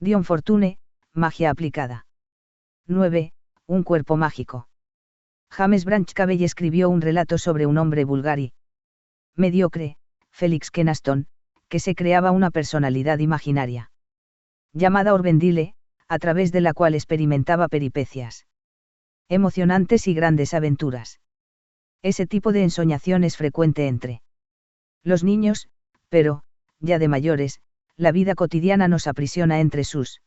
Dion Fortune, magia aplicada. 9. Un cuerpo mágico. James Branch Cabell escribió un relato sobre un hombre vulgar y mediocre, Felix Kenaston, que se creaba una personalidad imaginaria, llamada Orvendile, a través de la cual experimentaba peripecias emocionantes y grandes aventuras. Ese tipo de ensoñación es frecuente entre los niños, pero, ya de mayores, la vida cotidiana nos aprisiona entre sus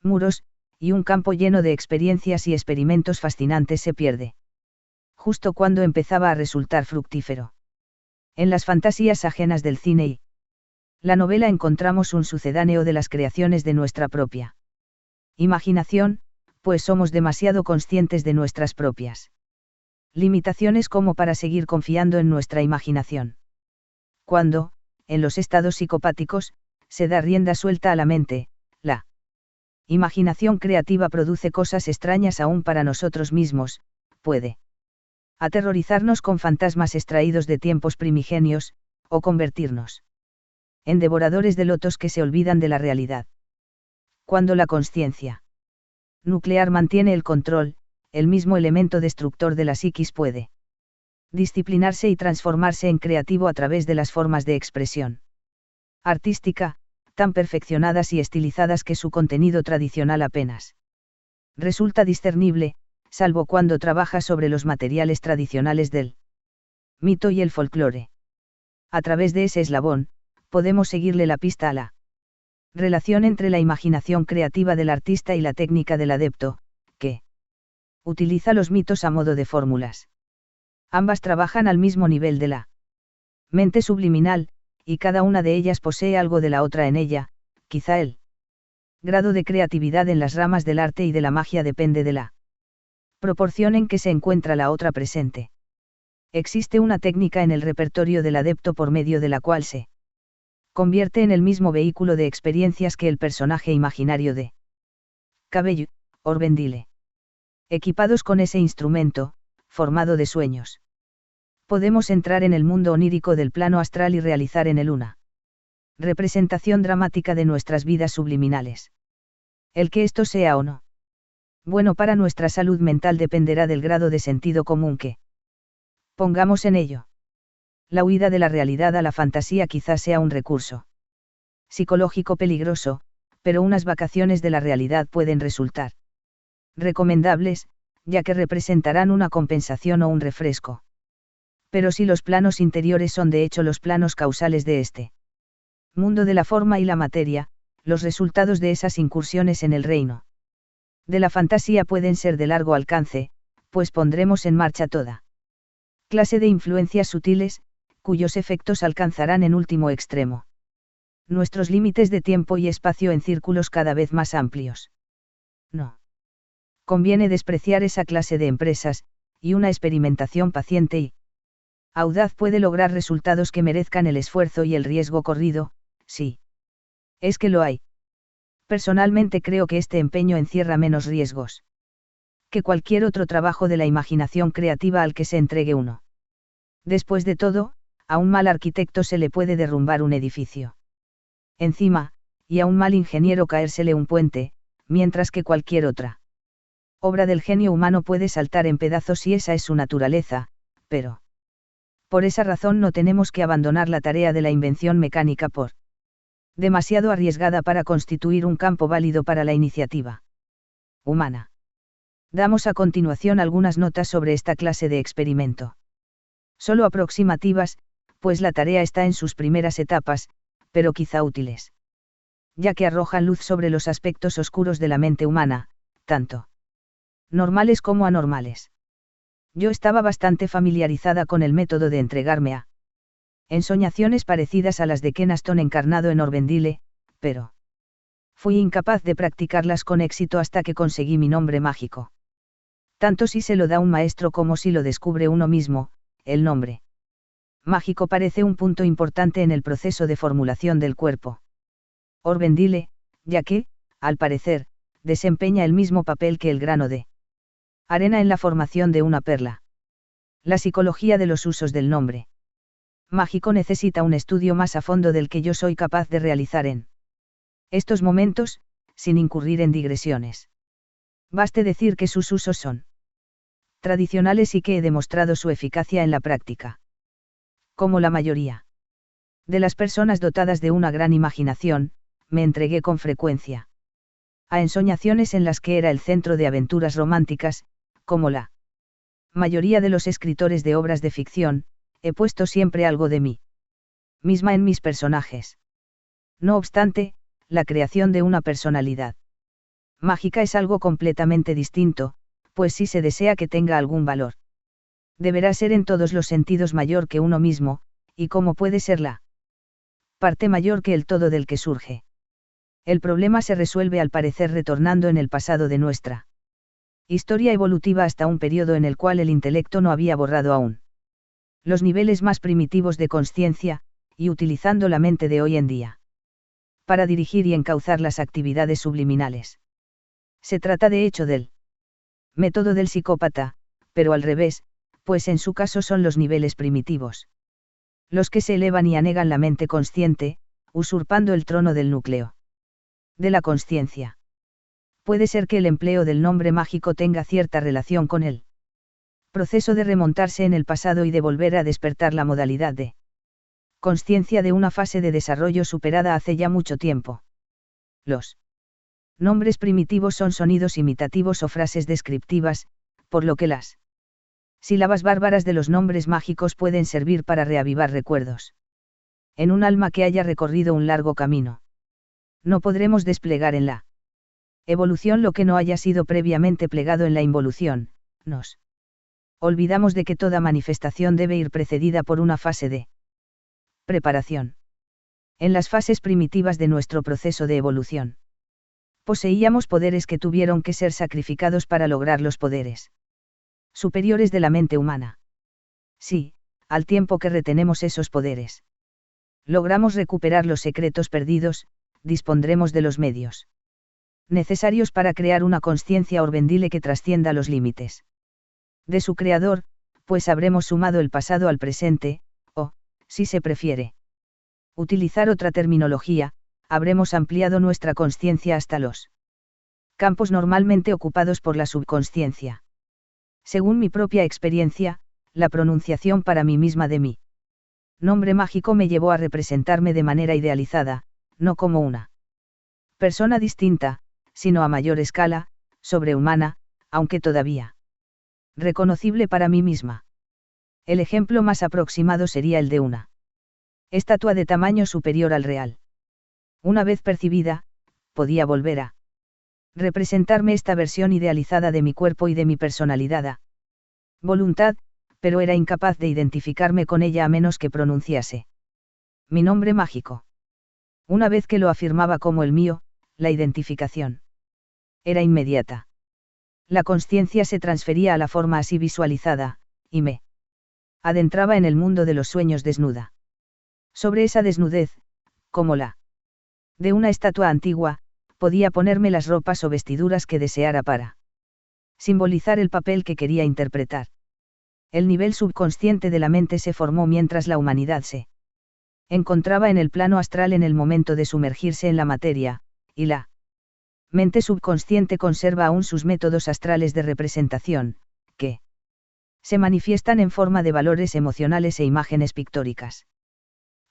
muros, y un campo lleno de experiencias y experimentos fascinantes se pierde. Justo cuando empezaba a resultar fructífero. En las fantasías ajenas del cine y la novela encontramos un sucedáneo de las creaciones de nuestra propia imaginación, pues somos demasiado conscientes de nuestras propias limitaciones como para seguir confiando en nuestra imaginación. Cuando, en los estados psicopáticos, se da rienda suelta a la mente, la imaginación creativa produce cosas extrañas aún para nosotros mismos, puede aterrorizarnos con fantasmas extraídos de tiempos primigenios, o convertirnos en devoradores de lotos que se olvidan de la realidad. Cuando la consciencia nuclear mantiene el control, el mismo elemento destructor de la psiquis puede disciplinarse y transformarse en creativo a través de las formas de expresión artística, tan perfeccionadas y estilizadas que su contenido tradicional apenas resulta discernible, salvo cuando trabaja sobre los materiales tradicionales del mito y el folclore. A través de ese eslabón, podemos seguirle la pista a la relación entre la imaginación creativa del artista y la técnica del adepto, que utiliza los mitos a modo de fórmulas. Ambas trabajan al mismo nivel de la mente subliminal, y cada una de ellas posee algo de la otra en ella, quizá el grado de creatividad en las ramas del arte y de la magia depende de la proporción en que se encuentra la otra presente. Existe una técnica en el repertorio del adepto por medio de la cual se convierte en el mismo vehículo de experiencias que el personaje imaginario de Cabell, Orvendile. Equipados con ese instrumento, formado de sueños, podemos entrar en el mundo onírico del plano astral y realizar en él una representación dramática de nuestras vidas subliminales. El que esto sea o no bueno para nuestra salud mental dependerá del grado de sentido común que pongamos en ello. La huida de la realidad a la fantasía quizás sea un recurso psicológico peligroso, pero unas vacaciones de la realidad pueden resultar recomendables, ya que representarán una compensación o un refresco. Pero si los planos interiores son de hecho los planos causales de este mundo de la forma y la materia, los resultados de esas incursiones en el reino de la fantasía pueden ser de largo alcance, pues pondremos en marcha toda clase de influencias sutiles, cuyos efectos alcanzarán en último extremo nuestros límites de tiempo y espacio en círculos cada vez más amplios. No conviene despreciar esa clase de empresas, y una experimentación paciente y audaz puede lograr resultados que merezcan el esfuerzo y el riesgo corrido, sí. Es que lo hay. Personalmente creo que este empeño encierra menos riesgos que cualquier otro trabajo de la imaginación creativa al que se entregue uno. Después de todo, a un mal arquitecto se le puede derrumbar un edificio encima, y a un mal ingeniero caérsele un puente, mientras que cualquier otra obra del genio humano puede saltar en pedazos si esa es su naturaleza, pero por esa razón no tenemos que abandonar la tarea de la invención mecánica por demasiado arriesgada para constituir un campo válido para la iniciativa humana. Damos a continuación algunas notas sobre esta clase de experimento. Solo aproximativas, pues la tarea está en sus primeras etapas, pero quizá útiles. Ya que arrojan luz sobre los aspectos oscuros de la mente humana, tanto normales como anormales. Yo estaba bastante familiarizada con el método de entregarme a ensoñaciones parecidas a las de Kenaston encarnado en Orvendile, pero fui incapaz de practicarlas con éxito hasta que conseguí mi nombre mágico. Tanto si se lo da un maestro como si lo descubre uno mismo, el nombre mágico parece un punto importante en el proceso de formulación del cuerpo Orvendile, ya que, al parecer, desempeña el mismo papel que el grano de arena en la formación de una perla. La psicología de los usos del nombre mágico necesita un estudio más a fondo del que yo soy capaz de realizar en estos momentos, sin incurrir en digresiones. Baste decir que sus usos son tradicionales y que he demostrado su eficacia en la práctica. Como la mayoría de las personas dotadas de una gran imaginación, me entregué con frecuencia a ensoñaciones en las que era el centro de aventuras románticas, como la mayoría de los escritores de obras de ficción, he puesto siempre algo de mí misma en mis personajes. No obstante, la creación de una personalidad mágica es algo completamente distinto, pues si se desea que tenga algún valor, deberá ser en todos los sentidos mayor que uno mismo, y cómo puede ser la parte mayor que el todo del que surge. El problema se resuelve al parecer retornando en el pasado de nuestra historia evolutiva hasta un periodo en el cual el intelecto no había borrado aún los niveles más primitivos de consciencia, y utilizando la mente de hoy en día para dirigir y encauzar las actividades subliminales. Se trata de hecho del método del psicópata, pero al revés, pues en su caso son los niveles primitivos los que se elevan y anegan la mente consciente, usurpando el trono del núcleo de la consciencia. Puede ser que el empleo del nombre mágico tenga cierta relación con el proceso de remontarse en el pasado y de volver a despertar la modalidad de consciencia de una fase de desarrollo superada hace ya mucho tiempo. Los nombres primitivos son sonidos imitativos o frases descriptivas, por lo que las sílabas bárbaras de los nombres mágicos pueden servir para reavivar recuerdos en un alma que haya recorrido un largo camino. No podremos desplegar en la evolución lo que no haya sido previamente plegado en la involución. Nos olvidamos de que toda manifestación debe ir precedida por una fase de preparación. En las fases primitivas de nuestro proceso de evolución, poseíamos poderes que tuvieron que ser sacrificados para lograr los poderes superiores de la mente humana. Sí, al tiempo que retenemos esos poderes, logramos recuperar los secretos perdidos, dispondremos de los medios necesarios para crear una consciencia orvendile que trascienda los límites de su creador, pues habremos sumado el pasado al presente, o, si se prefiere utilizar otra terminología, habremos ampliado nuestra consciencia hasta los campos normalmente ocupados por la subconsciencia. Según mi propia experiencia, la pronunciación para mí misma de mi nombre mágico me llevó a representarme de manera idealizada, no como una persona distinta, sino a mayor escala, sobrehumana, aunque todavía reconocible para mí misma. El ejemplo más aproximado sería el de una estatua de tamaño superior al real. Una vez percibida, podía volver a representarme esta versión idealizada de mi cuerpo y de mi personalidad a voluntad, pero era incapaz de identificarme con ella a menos que pronunciase mi nombre mágico. Una vez que lo afirmaba como el mío, la identificación era inmediata. La consciencia se transfería a la forma así visualizada, y me adentraba en el mundo de los sueños desnuda. Sobre esa desnudez, como la de una estatua antigua, podía ponerme las ropas o vestiduras que deseara para simbolizar el papel que quería interpretar. El nivel subconsciente de la mente se formó mientras la humanidad se encontraba en el plano astral en el momento de sumergirse en la materia, y la mente subconsciente conserva aún sus métodos astrales de representación, que se manifiestan en forma de valores emocionales e imágenes pictóricas.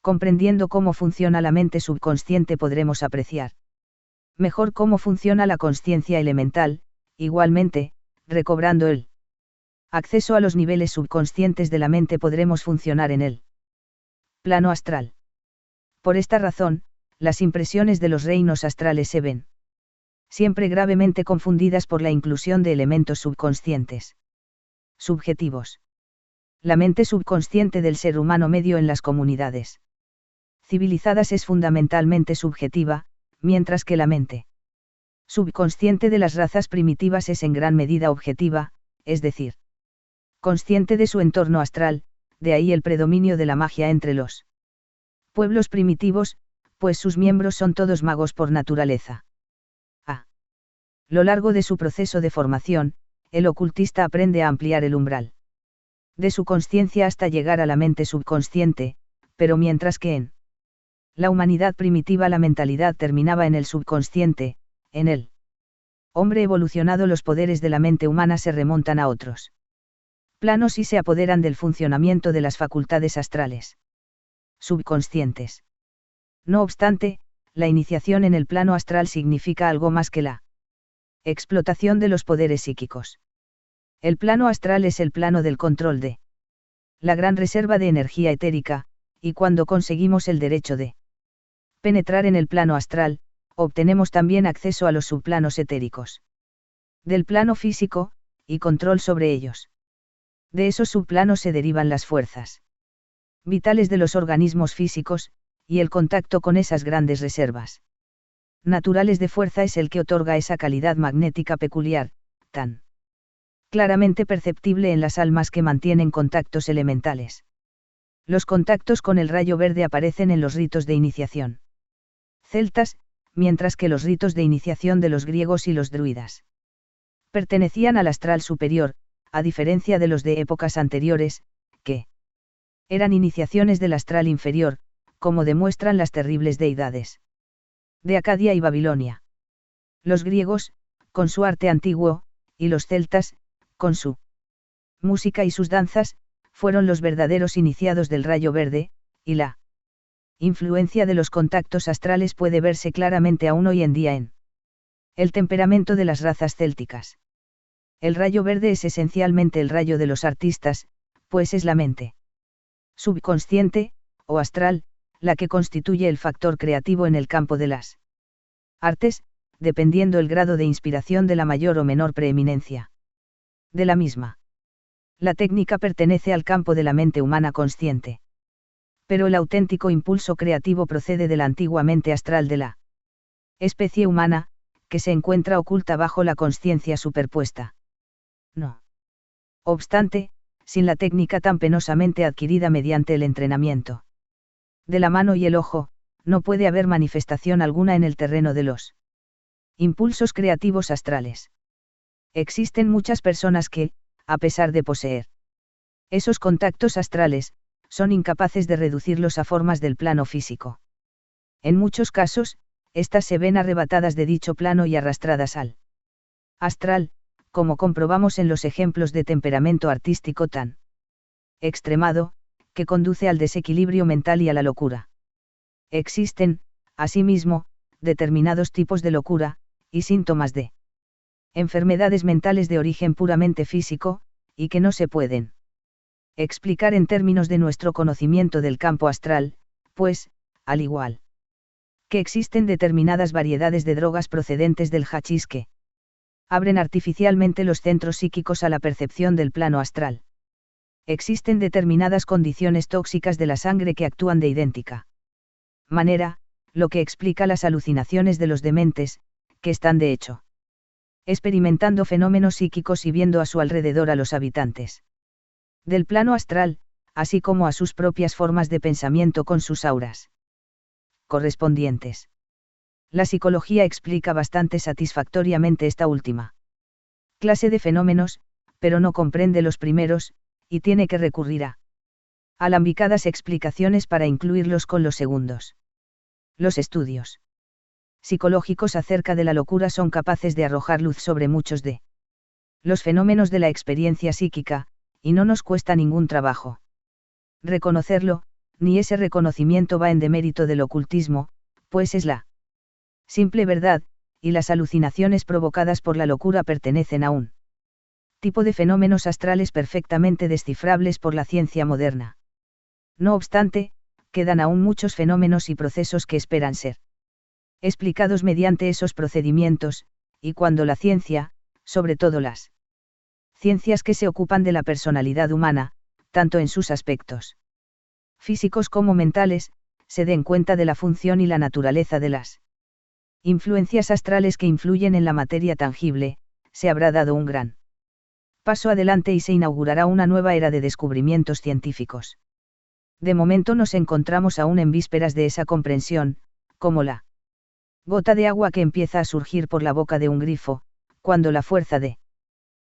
Comprendiendo cómo funciona la mente subconsciente podremos apreciar mejor cómo funciona la consciencia elemental, igualmente, recobrando el acceso a los niveles subconscientes de la mente podremos funcionar en el plano astral. Por esta razón, las impresiones de los reinos astrales se ven siempre gravemente confundidas por la inclusión de elementos subconscientes subjetivos. La mente subconsciente del ser humano medio en las comunidades civilizadas es fundamentalmente subjetiva, mientras que la mente subconsciente de las razas primitivas es en gran medida objetiva, es decir, consciente de su entorno astral, de ahí el predominio de la magia entre los pueblos primitivos, pues sus miembros son todos magos por naturaleza. A lo largo de su proceso de formación, el ocultista aprende a ampliar el umbral de su consciencia hasta llegar a la mente subconsciente, pero mientras que en la humanidad primitiva la mentalidad terminaba en el subconsciente, en el hombre evolucionado los poderes de la mente humana se remontan a otros planos y se apoderan del funcionamiento de las facultades astrales subconscientes. No obstante, la iniciación en el plano astral significa algo más que la explotación de los poderes psíquicos. El plano astral es el plano del control de la gran reserva de energía etérica, y cuando conseguimos el derecho de penetrar en el plano astral, obtenemos también acceso a los subplanos etéricos del plano físico, y control sobre ellos. De esos subplanos se derivan las fuerzas vitales de los organismos físicos, y el contacto con esas grandes reservas naturales de fuerza es el que otorga esa calidad magnética peculiar, tan claramente perceptible en las almas que mantienen contactos elementales. Los contactos con el rayo verde aparecen en los ritos de iniciación celtas, mientras que los ritos de iniciación de los griegos y los druidas pertenecían al astral superior, a diferencia de los de épocas anteriores, que eran iniciaciones del astral inferior, como demuestran las terribles deidades de Acadia y Babilonia. Los griegos, con su arte antiguo, y los celtas, con su música y sus danzas, fueron los verdaderos iniciados del rayo verde, y la influencia de los contactos astrales puede verse claramente aún hoy en día en el temperamento de las razas célticas. El rayo verde es esencialmente el rayo de los artistas, pues es la mente subconsciente, o astral, la que constituye el factor creativo en el campo de las artes, dependiendo el grado de inspiración de la mayor o menor preeminencia de la misma. La técnica pertenece al campo de la mente humana consciente. Pero el auténtico impulso creativo procede de la antigua mente astral de la especie humana, que se encuentra oculta bajo la consciencia superpuesta. No obstante, sin la técnica tan penosamente adquirida mediante el entrenamiento de la mano y el ojo, no puede haber manifestación alguna en el terreno de los impulsos creativos astrales. Existen muchas personas que, a pesar de poseer esos contactos astrales, son incapaces de reducirlos a formas del plano físico. En muchos casos, éstas se ven arrebatadas de dicho plano y arrastradas al astral, como comprobamos en los ejemplos de temperamento artístico tan extremado, que conduce al desequilibrio mental y a la locura. Existen, asimismo, determinados tipos de locura, y síntomas de enfermedades mentales de origen puramente físico, y que no se pueden explicar en términos de nuestro conocimiento del campo astral, pues, al igual que existen determinadas variedades de drogas procedentes del hachís que abren artificialmente los centros psíquicos a la percepción del plano astral. Existen determinadas condiciones tóxicas de la sangre que actúan de idéntica manera, lo que explica las alucinaciones de los dementes, que están de hecho experimentando fenómenos psíquicos y viendo a su alrededor a los habitantes del plano astral, así como a sus propias formas de pensamiento con sus auras correspondientes. La psicología explica bastante satisfactoriamente esta última clase de fenómenos, pero no comprende los primeros, y tiene que recurrir a alambicadas explicaciones para incluirlos con los segundos. Los estudios psicológicos acerca de la locura son capaces de arrojar luz sobre muchos de los fenómenos de la experiencia psíquica, y no nos cuesta ningún trabajo reconocerlo, ni ese reconocimiento va en demérito del ocultismo, pues es la simple verdad, y las alucinaciones provocadas por la locura pertenecen a un tipo de fenómenos astrales perfectamente descifrables por la ciencia moderna. No obstante, quedan aún muchos fenómenos y procesos que esperan ser explicados mediante esos procedimientos, y cuando la ciencia, sobre todo las ciencias que se ocupan de la personalidad humana, tanto en sus aspectos físicos como mentales, se den cuenta de la función y la naturaleza de las influencias astrales que influyen en la materia tangible, se habrá dado un gran paso adelante y se inaugurará una nueva era de descubrimientos científicos. De momento nos encontramos aún en vísperas de esa comprensión, como la gota de agua que empieza a surgir por la boca de un grifo, cuando la fuerza de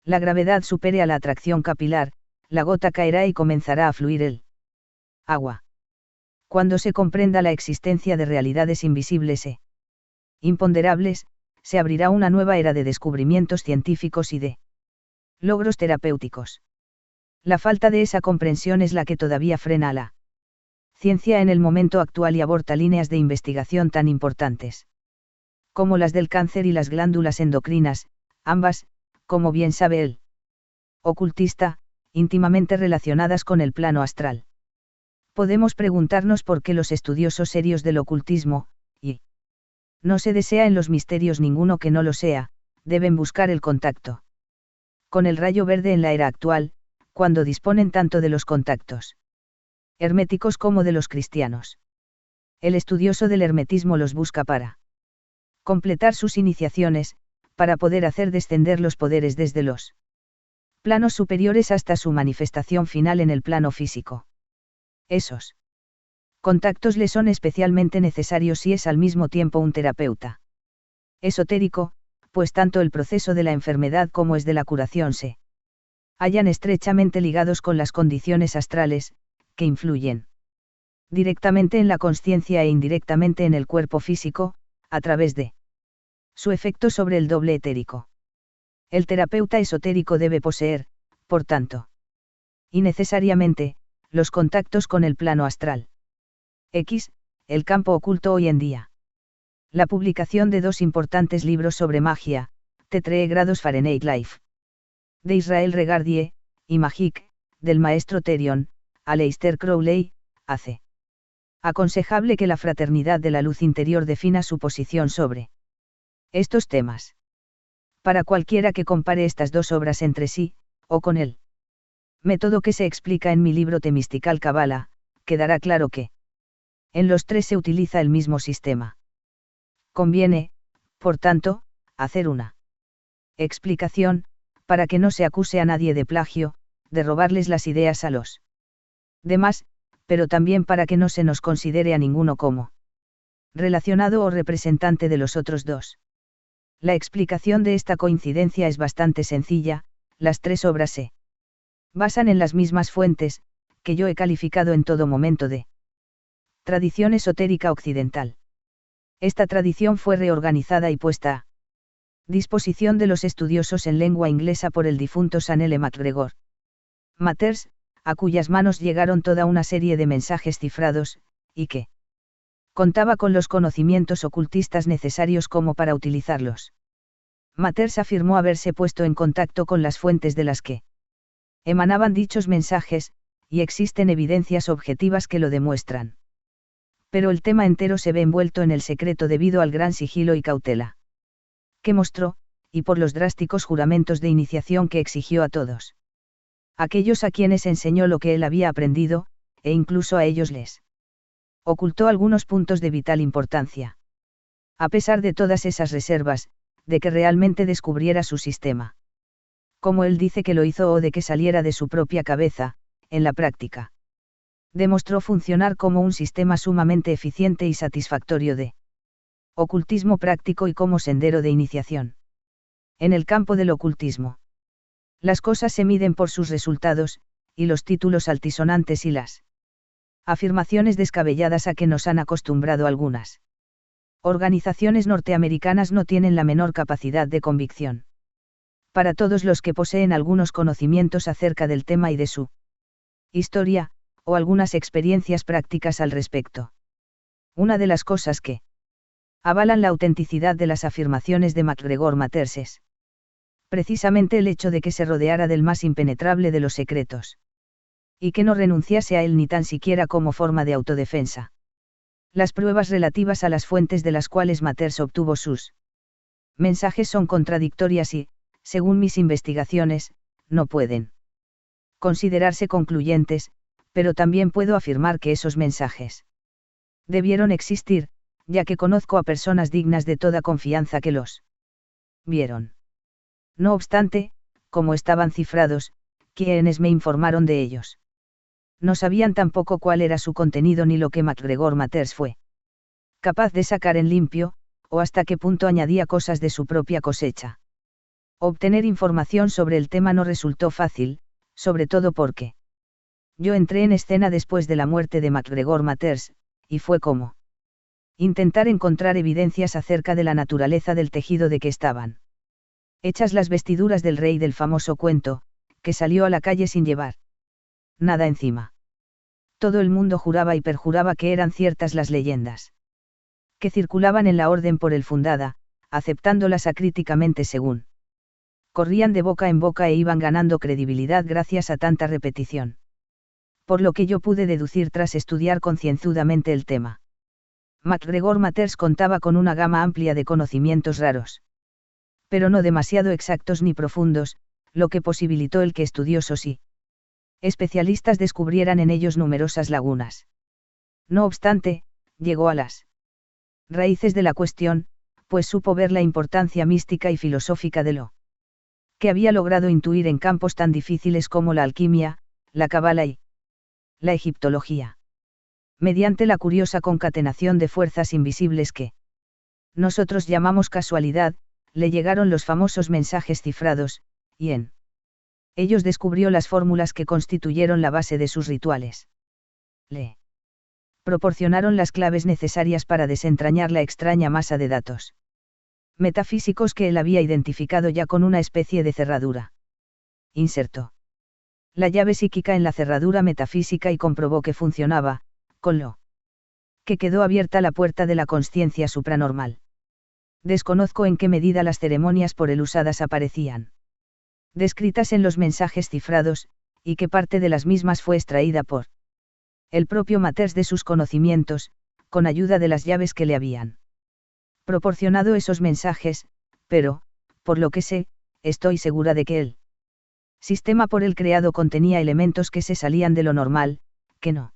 la gravedad supere a la atracción capilar, la gota caerá y comenzará a fluir el agua. Cuando se comprenda la existencia de realidades invisibles e imponderables, se abrirá una nueva era de descubrimientos científicos y de logros terapéuticos. La falta de esa comprensión es la que todavía frena a la ciencia en el momento actual y aborta líneas de investigación tan importantes como las del cáncer y las glándulas endocrinas, ambas, como bien sabe el ocultista, íntimamente relacionadas con el plano astral. Podemos preguntarnos por qué los estudiosos serios del ocultismo, y no se desea en los misterios ninguno que no lo sea, deben buscar el contacto con el rayo verde en la era actual, cuando disponen tanto de los contactos herméticos como de los cristianos. El estudioso del hermetismo los busca para completar sus iniciaciones, para poder hacer descender los poderes desde los planos superiores hasta su manifestación final en el plano físico. Esos contactos le son especialmente necesarios si es al mismo tiempo un terapeuta esotérico, pues tanto el proceso de la enfermedad como es de la curación se hallan estrechamente ligados con las condiciones astrales, que influyen directamente en la consciencia e indirectamente en el cuerpo físico, a través de su efecto sobre el doble etérico. El terapeuta esotérico debe poseer, por tanto, y necesariamente, los contactos con el plano astral. X, el campo oculto hoy en día. La publicación de 2 importantes libros sobre magia, T3 grados Fahrenheit Life, de Israel Regardie, y Magic, del maestro Therion, Aleister Crowley, hace aconsejable que la fraternidad de la luz interior defina su posición sobre estos temas. Para cualquiera que compare estas 2 obras entre sí, o con él método que se explica en mi libro The Mystical Kabbalah, quedará claro que en los 3 se utiliza el mismo sistema. Conviene, por tanto, hacer una explicación, para que no se acuse a nadie de plagio, de robarles las ideas a los demás, pero también para que no se nos considere a ninguno como relacionado o representante de los otros 2. La explicación de esta coincidencia es bastante sencilla, las 3 obras se basan en las mismas fuentes, que yo he calificado en todo momento de tradición esotérica occidental. Esta tradición fue reorganizada y puesta a disposición de los estudiosos en lengua inglesa por el difunto Sir L. MacGregor Mathers, a cuyas manos llegaron toda una serie de mensajes cifrados, y que contaba con los conocimientos ocultistas necesarios como para utilizarlos. Mathers afirmó haberse puesto en contacto con las fuentes de las que emanaban dichos mensajes, y existen evidencias objetivas que lo demuestran. Pero el tema entero se ve envuelto en el secreto debido al gran sigilo y cautela que mostró, y por los drásticos juramentos de iniciación que exigió a todos aquellos a quienes enseñó lo que él había aprendido, e incluso a ellos les ocultó algunos puntos de vital importancia. A pesar de todas esas reservas, de que realmente descubriera su sistema. Como él dice que lo hizo o de que saliera de su propia cabeza, en la práctica demostró funcionar como un sistema sumamente eficiente y satisfactorio de ocultismo práctico y como sendero de iniciación. En el campo del ocultismo, las cosas se miden por sus resultados, y los títulos altisonantes y las afirmaciones descabelladas a que nos han acostumbrado algunas organizaciones norteamericanas no tienen la menor capacidad de convicción. Para todos los que poseen algunos conocimientos acerca del tema y de su historia, o algunas experiencias prácticas al respecto. Una de las cosas que avalan la autenticidad de las afirmaciones de MacGregor Mathers es precisamente el hecho de que se rodeara del más impenetrable de los secretos. Y que no renunciase a él ni tan siquiera como forma de autodefensa. Las pruebas relativas a las fuentes de las cuales Mathers obtuvo sus mensajes son contradictorias y, según mis investigaciones, no pueden considerarse concluyentes, pero también puedo afirmar que esos mensajes debieron existir, ya que conozco a personas dignas de toda confianza que los vieron. No obstante, como estaban cifrados, quienes me informaron de ellos no sabían tampoco cuál era su contenido ni lo que MacGregor Mathers fue capaz de sacar en limpio, o hasta qué punto añadía cosas de su propia cosecha. Obtener información sobre el tema no resultó fácil, sobre todo porque yo entré en escena después de la muerte de MacGregor Mathers, y fue como Intentar encontrar evidencias acerca de la naturaleza del tejido de que estaban hechas las vestiduras del rey del famoso cuento, que salió a la calle sin llevar nada encima. Todo el mundo juraba y perjuraba que eran ciertas las leyendas que circulaban en la orden por él fundada, aceptándolas acríticamente según corrían de boca en boca e iban ganando credibilidad gracias a tanta repetición. Por lo que yo pude deducir tras estudiar concienzudamente el tema. MacGregor Matters contaba con una gama amplia de conocimientos raros. Pero no demasiado exactos ni profundos, lo que posibilitó el que estudiosos y especialistas descubrieran en ellos numerosas lagunas. No obstante, llegó a las raíces de la cuestión, pues supo ver la importancia mística y filosófica de lo que había logrado intuir en campos tan difíciles como la alquimia, la cábala y la egiptología. Mediante la curiosa concatenación de fuerzas invisibles que nosotros llamamos casualidad, le llegaron los famosos mensajes cifrados, y en ellos descubrió las fórmulas que constituyeron la base de sus rituales. Le proporcionaron las claves necesarias para desentrañar la extraña masa de datos metafísicos que él había identificado ya con una especie de cerradura. Insertó la llave psíquica en la cerradura metafísica y comprobó que funcionaba, con lo que quedó abierta la puerta de la consciencia supranormal. Desconozco en qué medida las ceremonias por él usadas aparecían descritas en los mensajes cifrados, y qué parte de las mismas fue extraída por el propio Matters de sus conocimientos, con ayuda de las llaves que le habían proporcionado esos mensajes, pero, por lo que sé, estoy segura de que el sistema por él creado contenía elementos que se salían de lo normal, que no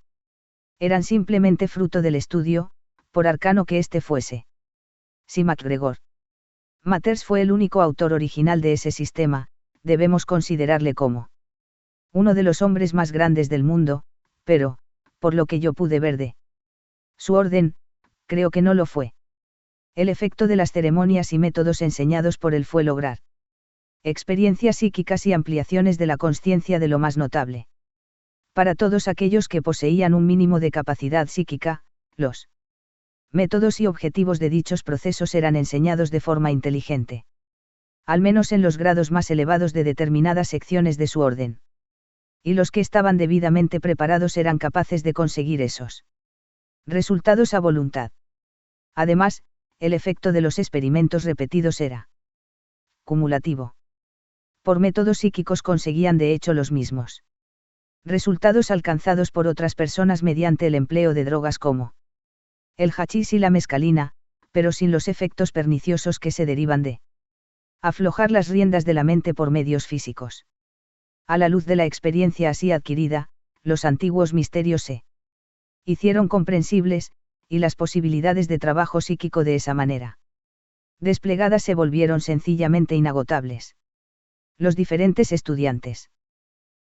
eran simplemente fruto del estudio, por arcano que éste fuese. Si MacGregor Matters fue el único autor original de ese sistema, debemos considerarle como uno de los hombres más grandes del mundo, pero, por lo que yo pude ver de su orden, creo que no lo fue. El efecto de las ceremonias y métodos enseñados por él fue lograr experiencias psíquicas y ampliaciones de la consciencia de lo más notable. Para todos aquellos que poseían un mínimo de capacidad psíquica, los métodos y objetivos de dichos procesos eran enseñados de forma inteligente. Al menos en los grados más elevados de determinadas secciones de su orden. Y los que estaban debidamente preparados eran capaces de conseguir esos resultados a voluntad. Además, el efecto de los experimentos repetidos era cumulativo. Por métodos psíquicos conseguían de hecho los mismos resultados alcanzados por otras personas mediante el empleo de drogas como el hachís y la mescalina, pero sin los efectos perniciosos que se derivan de aflojar las riendas de la mente por medios físicos. A la luz de la experiencia así adquirida, los antiguos misterios se hicieron comprensibles, y las posibilidades de trabajo psíquico de esa manera desplegadas se volvieron sencillamente inagotables. Los diferentes estudiantes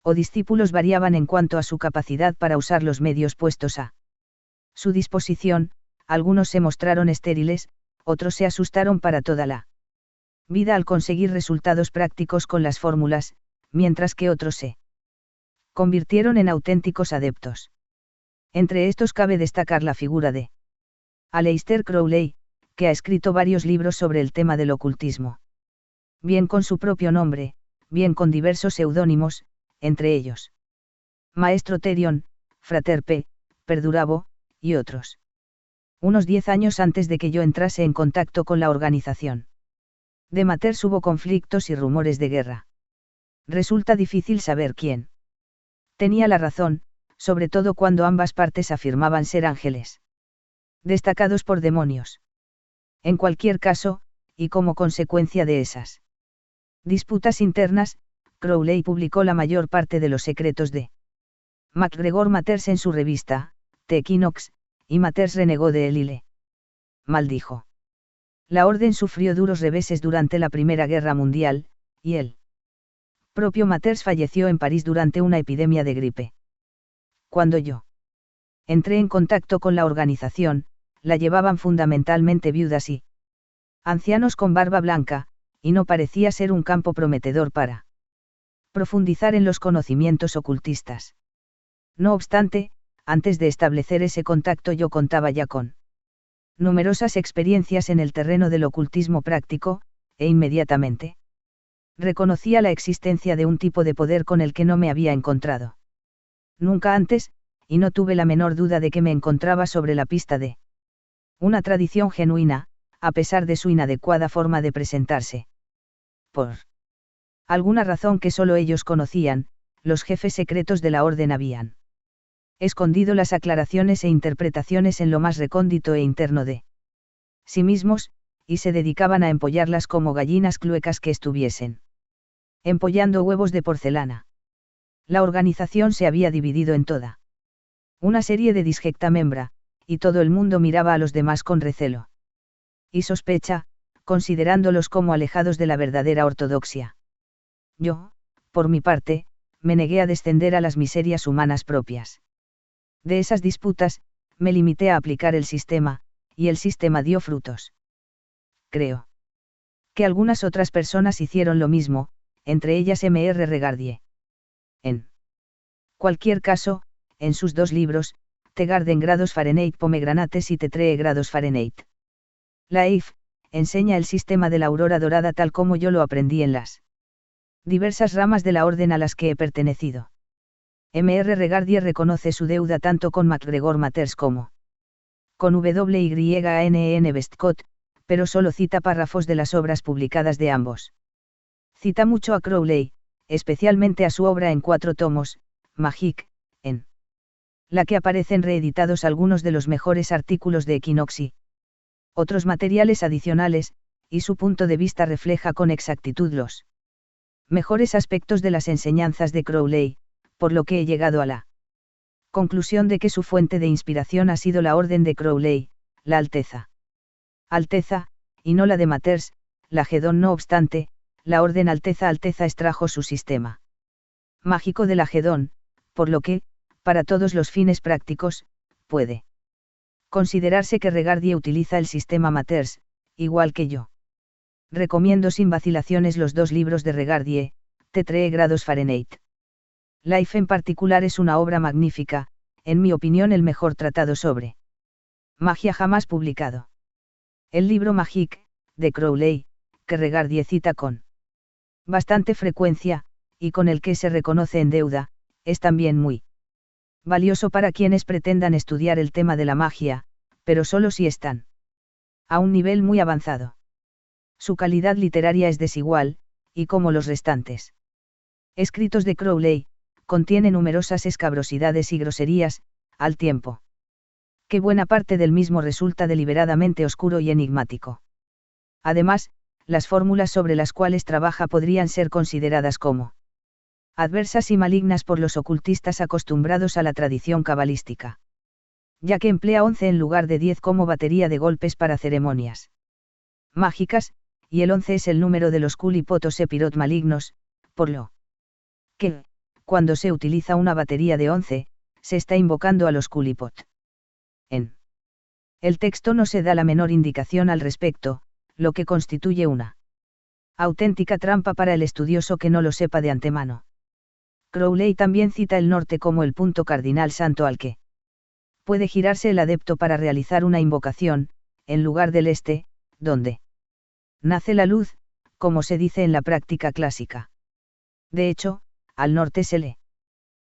o discípulos variaban en cuanto a su capacidad para usar los medios puestos a su disposición, algunos se mostraron estériles, otros se asustaron para toda la vida al conseguir resultados prácticos con las fórmulas, mientras que otros se convirtieron en auténticos adeptos. Entre estos cabe destacar la figura de Aleister Crowley, que ha escrito varios libros sobre el tema del ocultismo. Bien con su propio nombre, bien con diversos seudónimos, entre ellos Maestro Therion, Frater P. Perdurabo, y otros. Unos 10 años antes de que yo entrase en contacto con la organización de Matters hubo conflictos y rumores de guerra. Resulta difícil saber quién tenía la razón, sobre todo cuando ambas partes afirmaban ser ángeles destacados por demonios. En cualquier caso, y como consecuencia de esas disputas internas, Crowley publicó la mayor parte de los secretos de MacGregor Matters en su revista, The Equinox, y Matters renegó de él y le maldijo. La orden sufrió duros reveses durante la Primera Guerra Mundial, y el propio Matters falleció en París durante una epidemia de gripe. Cuando yo entré en contacto con la organización, la llevaban fundamentalmente viudas y ancianos con barba blanca, y no parecía ser un campo prometedor para profundizar en los conocimientos ocultistas. No obstante, antes de establecer ese contacto yo contaba ya con numerosas experiencias en el terreno del ocultismo práctico, e inmediatamente reconocía la existencia de un tipo de poder con el que no me había encontrado nunca antes, y no tuve la menor duda de que me encontraba sobre la pista de una tradición genuina, a pesar de su inadecuada forma de presentarse. Por alguna razón que solo ellos conocían, los jefes secretos de la orden habían escondido las aclaraciones e interpretaciones en lo más recóndito e interno de sí mismos, y se dedicaban a empollarlas como gallinas cluecas que estuviesen empollando huevos de porcelana. La organización se había dividido en toda una serie de disjecta membra, y todo el mundo miraba a los demás con recelo y sospecha, considerándolos como alejados de la verdadera ortodoxia. Yo, por mi parte, me negué a descender a las miserias humanas propias de esas disputas, me limité a aplicar el sistema, y el sistema dio frutos. Creo que algunas otras personas hicieron lo mismo, entre ellas M.R. Regardie. En cualquier caso, en sus 2 libros, Tegarden grados Fahrenheit Pomegranates y Tetree grados Fahrenheit. Life, enseña el sistema de la aurora dorada tal como yo lo aprendí en las diversas ramas de la orden a las que he pertenecido. M.R. Regardie reconoce su deuda tanto con MacGregor Matters como con W.Y.A.N.N. Westcott, pero solo cita párrafos de las obras publicadas de ambos. Cita mucho a Crowley, especialmente a su obra en 4 tomos, Magic, en la que aparecen reeditados algunos de los mejores artículos de Equinox y otros materiales adicionales, y su punto de vista refleja con exactitud los mejores aspectos de las enseñanzas de Crowley, por lo que he llegado a la conclusión de que su fuente de inspiración ha sido la orden de Crowley, la Alteza. Alteza, y no la de Matters, la Gedón. No obstante, la orden Alteza extrajo su sistema mágico de la Gedón, por lo que, para todos los fines prácticos, puede considerarse que Regardie utiliza el sistema Matters, igual que yo. Recomiendo sin vacilaciones los 2 libros de Regardie, Tetree grados Fahrenheit. Life en particular es una obra magnífica, en mi opinión el mejor tratado sobre magia jamás publicado. El libro Magic, de Crowley, que Regardie cita con bastante frecuencia, y con el que se reconoce en deuda, es también muy valioso para quienes pretendan estudiar el tema de la magia, pero solo si están a un nivel muy avanzado. Su calidad literaria es desigual, y como los restantes escritos de Crowley, contiene numerosas escabrosidades y groserías, al tiempo que buena parte del mismo resulta deliberadamente oscuro y enigmático. Además, las fórmulas sobre las cuales trabaja podrían ser consideradas como adversas y malignas por los ocultistas acostumbrados a la tradición cabalística, ya que emplea 11 en lugar de 10 como batería de golpes para ceremonias mágicas, y el 11 es el número de los Kulipot o Sepirot malignos, por lo que, cuando se utiliza una batería de 11, se está invocando a los Kulipot. En el texto no se da la menor indicación al respecto, lo que constituye una auténtica trampa para el estudioso que no lo sepa de antemano. Crowley también cita el norte como el punto cardinal santo al que puede girarse el adepto para realizar una invocación, en lugar del este, donde nace la luz, como se dice en la práctica clásica. De hecho, al norte se le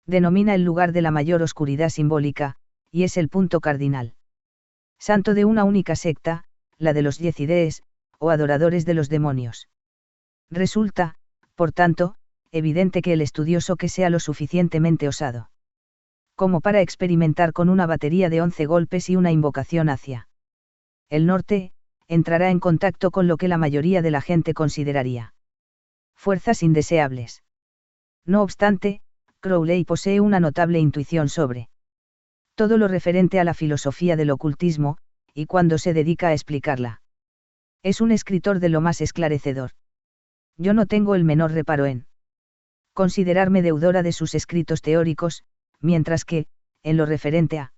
denomina el lugar de la mayor oscuridad simbólica, y es el punto cardinal santo de una única secta, la de los Yézides, o adoradores de los demonios. Resulta, por tanto, evidente que el estudioso que sea lo suficientemente osado como para experimentar con una batería de 11 golpes y una invocación hacia el norte, entrará en contacto con lo que la mayoría de la gente consideraría fuerzas indeseables. No obstante, Crowley posee una notable intuición sobre todo lo referente a la filosofía del ocultismo, y cuando se dedica a explicarla, es un escritor de lo más esclarecedor. Yo no tengo el menor reparo en considerarme deudora de sus escritos teóricos, mientras que, en lo referente a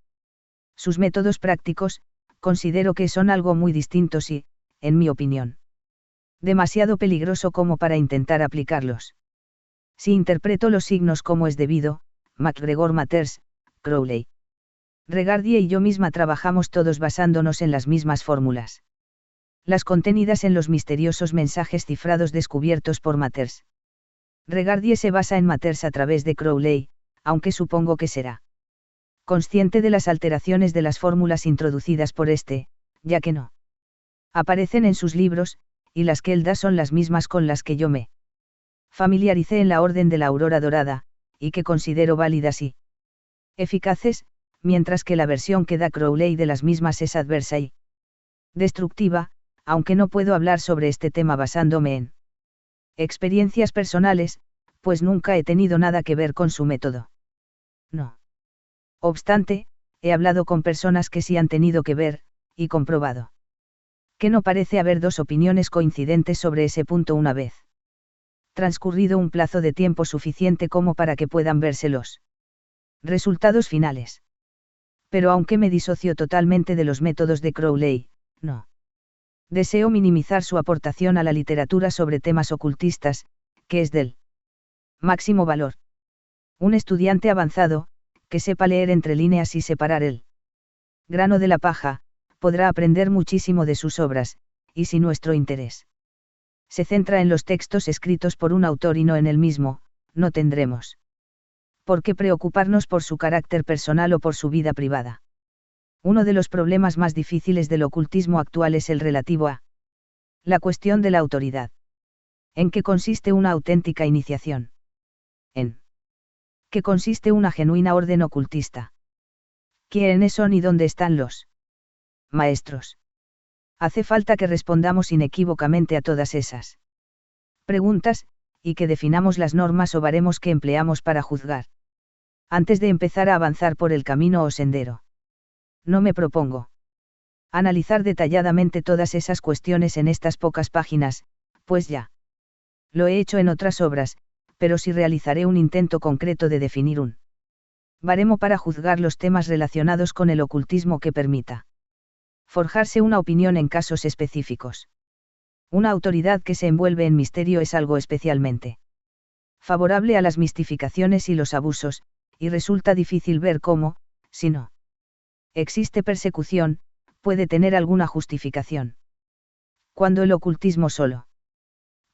sus métodos prácticos, considero que son algo muy distintos y, en mi opinión, demasiado peligroso como para intentar aplicarlos. Si interpreto los signos como es debido, MacGregor Matters, Crowley Regardie y yo misma trabajamos todos basándonos en las mismas fórmulas. Las contenidas en los misteriosos mensajes cifrados descubiertos por Matters. Regardie se basa en Matters a través de Crowley, aunque supongo que será consciente de las alteraciones de las fórmulas introducidas por este, ya que no aparecen en sus libros, y las que él da son las mismas con las que yo me familiaricé en la Orden de la Aurora Dorada, y que considero válidas y eficaces, mientras que la versión que da Crowley de las mismas es adversa y destructiva, aunque no puedo hablar sobre este tema basándome en experiencias personales, pues nunca he tenido nada que ver con su método. No obstante, he hablado con personas que sí han tenido que ver, y comprobado que no parece haber dos opiniones coincidentes sobre ese punto una vez transcurrido un plazo de tiempo suficiente como para que puedan verse los resultados finales. Pero aunque me disocio totalmente de los métodos de Crowley, no deseo minimizar su aportación a la literatura sobre temas ocultistas, que es del máximo valor. Un estudiante avanzado, que sepa leer entre líneas y separar el grano de la paja, podrá aprender muchísimo de sus obras, y si nuestro interés se centra en los textos escritos por un autor y no en el mismo, no tendremos por qué preocuparnos por su carácter personal o por su vida privada. Uno de los problemas más difíciles del ocultismo actual es el relativo a la cuestión de la autoridad. ¿En qué consiste una auténtica iniciación? ¿En qué consiste una genuina orden ocultista? ¿Quiénes son y dónde están los maestros? Hace falta que respondamos inequívocamente a todas esas preguntas, y que definamos las normas o baremos que empleamos para juzgar, antes de empezar a avanzar por el camino o sendero. No me propongo analizar detalladamente todas esas cuestiones en estas pocas páginas, pues ya lo he hecho en otras obras, pero sí realizaré un intento concreto de definir un baremo para juzgar los temas relacionados con el ocultismo que permita forjarse una opinión en casos específicos. Una autoridad que se envuelve en misterio es algo especialmente favorable a las mistificaciones y los abusos, y resulta difícil ver cómo, si no existe persecución, puede tener alguna justificación. Cuando el ocultismo solo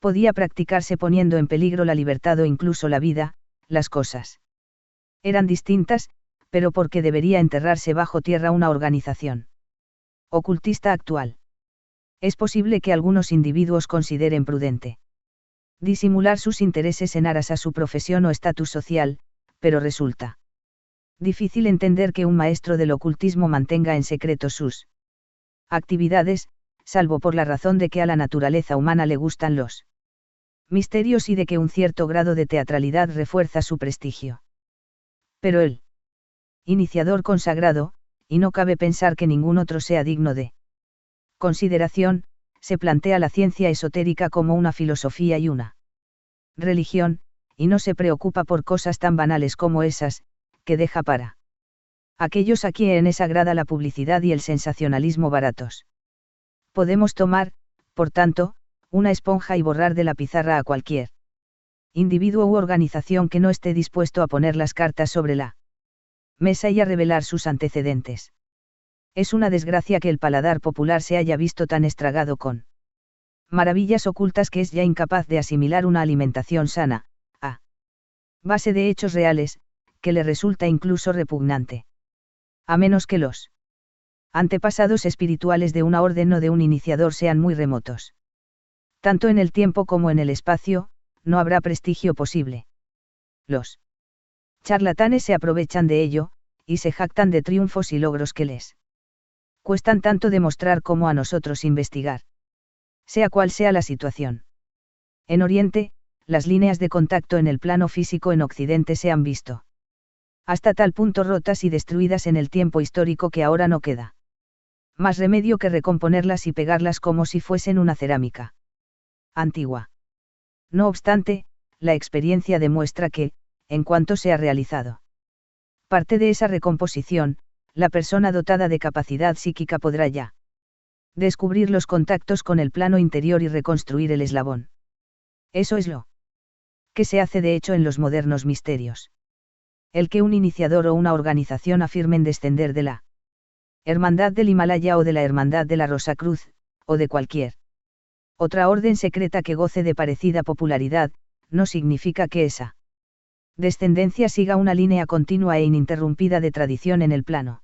podía practicarse poniendo en peligro la libertad o incluso la vida, las cosas eran distintas, pero porque debería enterrarse bajo tierra una organización ocultista actual. Es posible que algunos individuos consideren prudente disimular sus intereses en aras a su profesión o estatus social, pero resulta difícil entender que un maestro del ocultismo mantenga en secreto sus actividades, salvo por la razón de que a la naturaleza humana le gustan los misterios y de que un cierto grado de teatralidad refuerza su prestigio. Pero el iniciador consagrado, y no cabe pensar que ningún otro sea digno de consideración, se plantea la ciencia esotérica como una filosofía y una religión, y no se preocupa por cosas tan banales como esas, que deja para aquellos a quienes agrada la publicidad y el sensacionalismo baratos. Podemos tomar, por tanto, una esponja y borrar de la pizarra a cualquier individuo u organización que no esté dispuesto a poner las cartas sobre la mesa y a revelar sus antecedentes. Es una desgracia que el paladar popular se haya visto tan estragado con maravillas ocultas que es ya incapaz de asimilar una alimentación sana, a base de hechos reales, que le resulta incluso repugnante. A menos que los antepasados espirituales de una orden o de un iniciador sean muy remotos. Tanto en el tiempo como en el espacio, no habrá prestigio posible. Los charlatanes se aprovechan de ello, y se jactan de triunfos y logros que les cuestan tanto demostrar como a nosotros investigar. Sea cual sea la situación. En Oriente, las líneas de contacto en el plano físico en Occidente se han visto hasta tal punto rotas y destruidas en el tiempo histórico que ahora no queda más remedio que recomponerlas y pegarlas como si fuesen una cerámica antigua. No obstante, la experiencia demuestra que, en cuanto se ha realizado parte de esa recomposición, la persona dotada de capacidad psíquica podrá ya descubrir los contactos con el plano interior y reconstruir el eslabón. Eso es lo que se hace de hecho en los modernos misterios El que un iniciador o una organización afirmen descender de la Hermandad del Himalaya o de la Hermandad de la Rosacruz, o de cualquier otra orden secreta que goce de parecida popularidad, no significa que esa descendencia siga una línea continua e ininterrumpida de tradición en el plano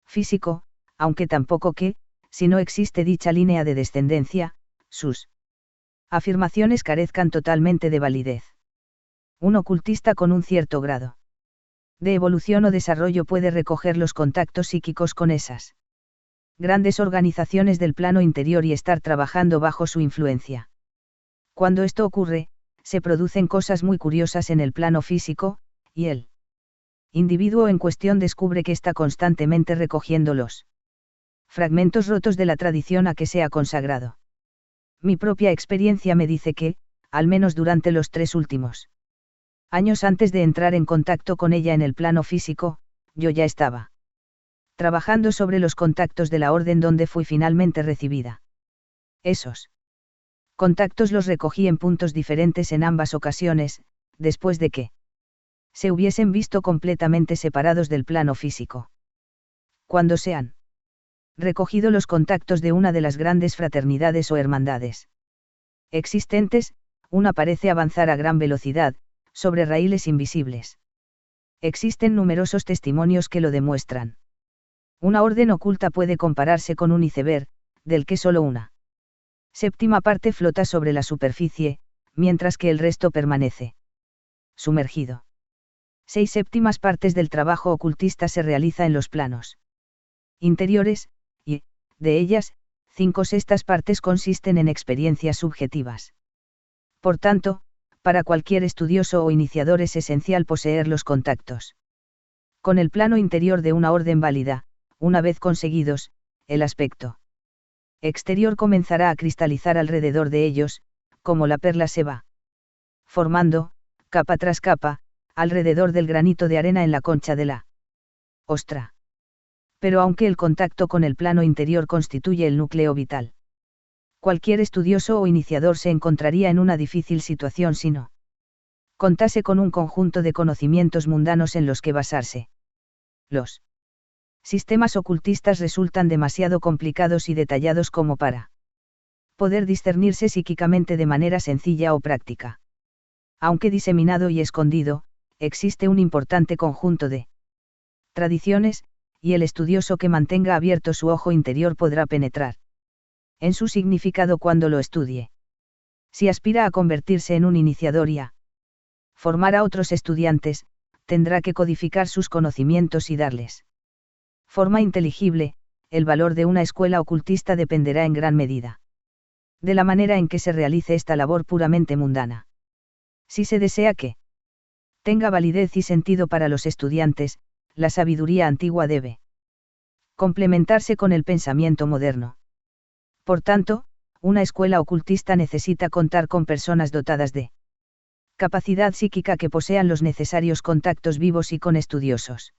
físico, aunque tampoco que, si no existe dicha línea de descendencia, sus afirmaciones carezcan totalmente de validez. Un ocultista con un cierto grado de evolución o desarrollo puede recoger los contactos psíquicos con esas grandes organizaciones del plano interior y estar trabajando bajo su influencia. Cuando esto ocurre, se producen cosas muy curiosas en el plano físico, y el individuo en cuestión descubre que está constantemente recogiendo los fragmentos rotos de la tradición a que se ha consagrado. Mi propia experiencia me dice que, al menos durante los 3 últimos años antes de entrar en contacto con ella en el plano físico, yo ya estaba trabajando sobre los contactos de la orden donde fui finalmente recibida. Esos contactos los recogí en puntos diferentes en ambas ocasiones, después de que se hubiesen visto completamente separados del plano físico. Cuando se han recogido los contactos de una de las grandes fraternidades o hermandades existentes, una parece avanzar a gran velocidad, sobre raíles invisibles. Existen numerosos testimonios que lo demuestran. Una orden oculta puede compararse con un iceberg, del que solo una séptima parte flota sobre la superficie, mientras que el resto permanece sumergido. 6 séptimas partes del trabajo ocultista se realiza en los planos interiores, y, de ellas, 5 sextas partes consisten en experiencias subjetivas. Por tanto, para cualquier estudioso o iniciador es esencial poseer los contactos con el plano interior de una orden válida. Una vez conseguidos, el aspecto exterior comenzará a cristalizar alrededor de ellos, como la perla se va formando, capa tras capa, alrededor del granito de arena en la concha de la ostra. Pero aunque el contacto con el plano interior constituye el núcleo vital, cualquier estudioso o iniciador se encontraría en una difícil situación si no contase con un conjunto de conocimientos mundanos en los que basarse. Los sistemas ocultistas resultan demasiado complicados y detallados como para poder discernirse psíquicamente de manera sencilla o práctica. Aunque diseminado y escondido, existe un importante conjunto de tradiciones, y el estudioso que mantenga abierto su ojo interior podrá penetrar en su significado cuando lo estudie. Si aspira a convertirse en un iniciador y a formar a otros estudiantes, tendrá que codificar sus conocimientos y darles forma inteligible. El valor de una escuela ocultista dependerá en gran medida de la manera en que se realice esta labor puramente mundana. Si se desea que tenga validez y sentido para los estudiantes, la sabiduría antigua debe complementarse con el pensamiento moderno. Por tanto, una escuela ocultista necesita contar con personas dotadas de capacidad psíquica que posean los necesarios contactos vivos y con estudiosos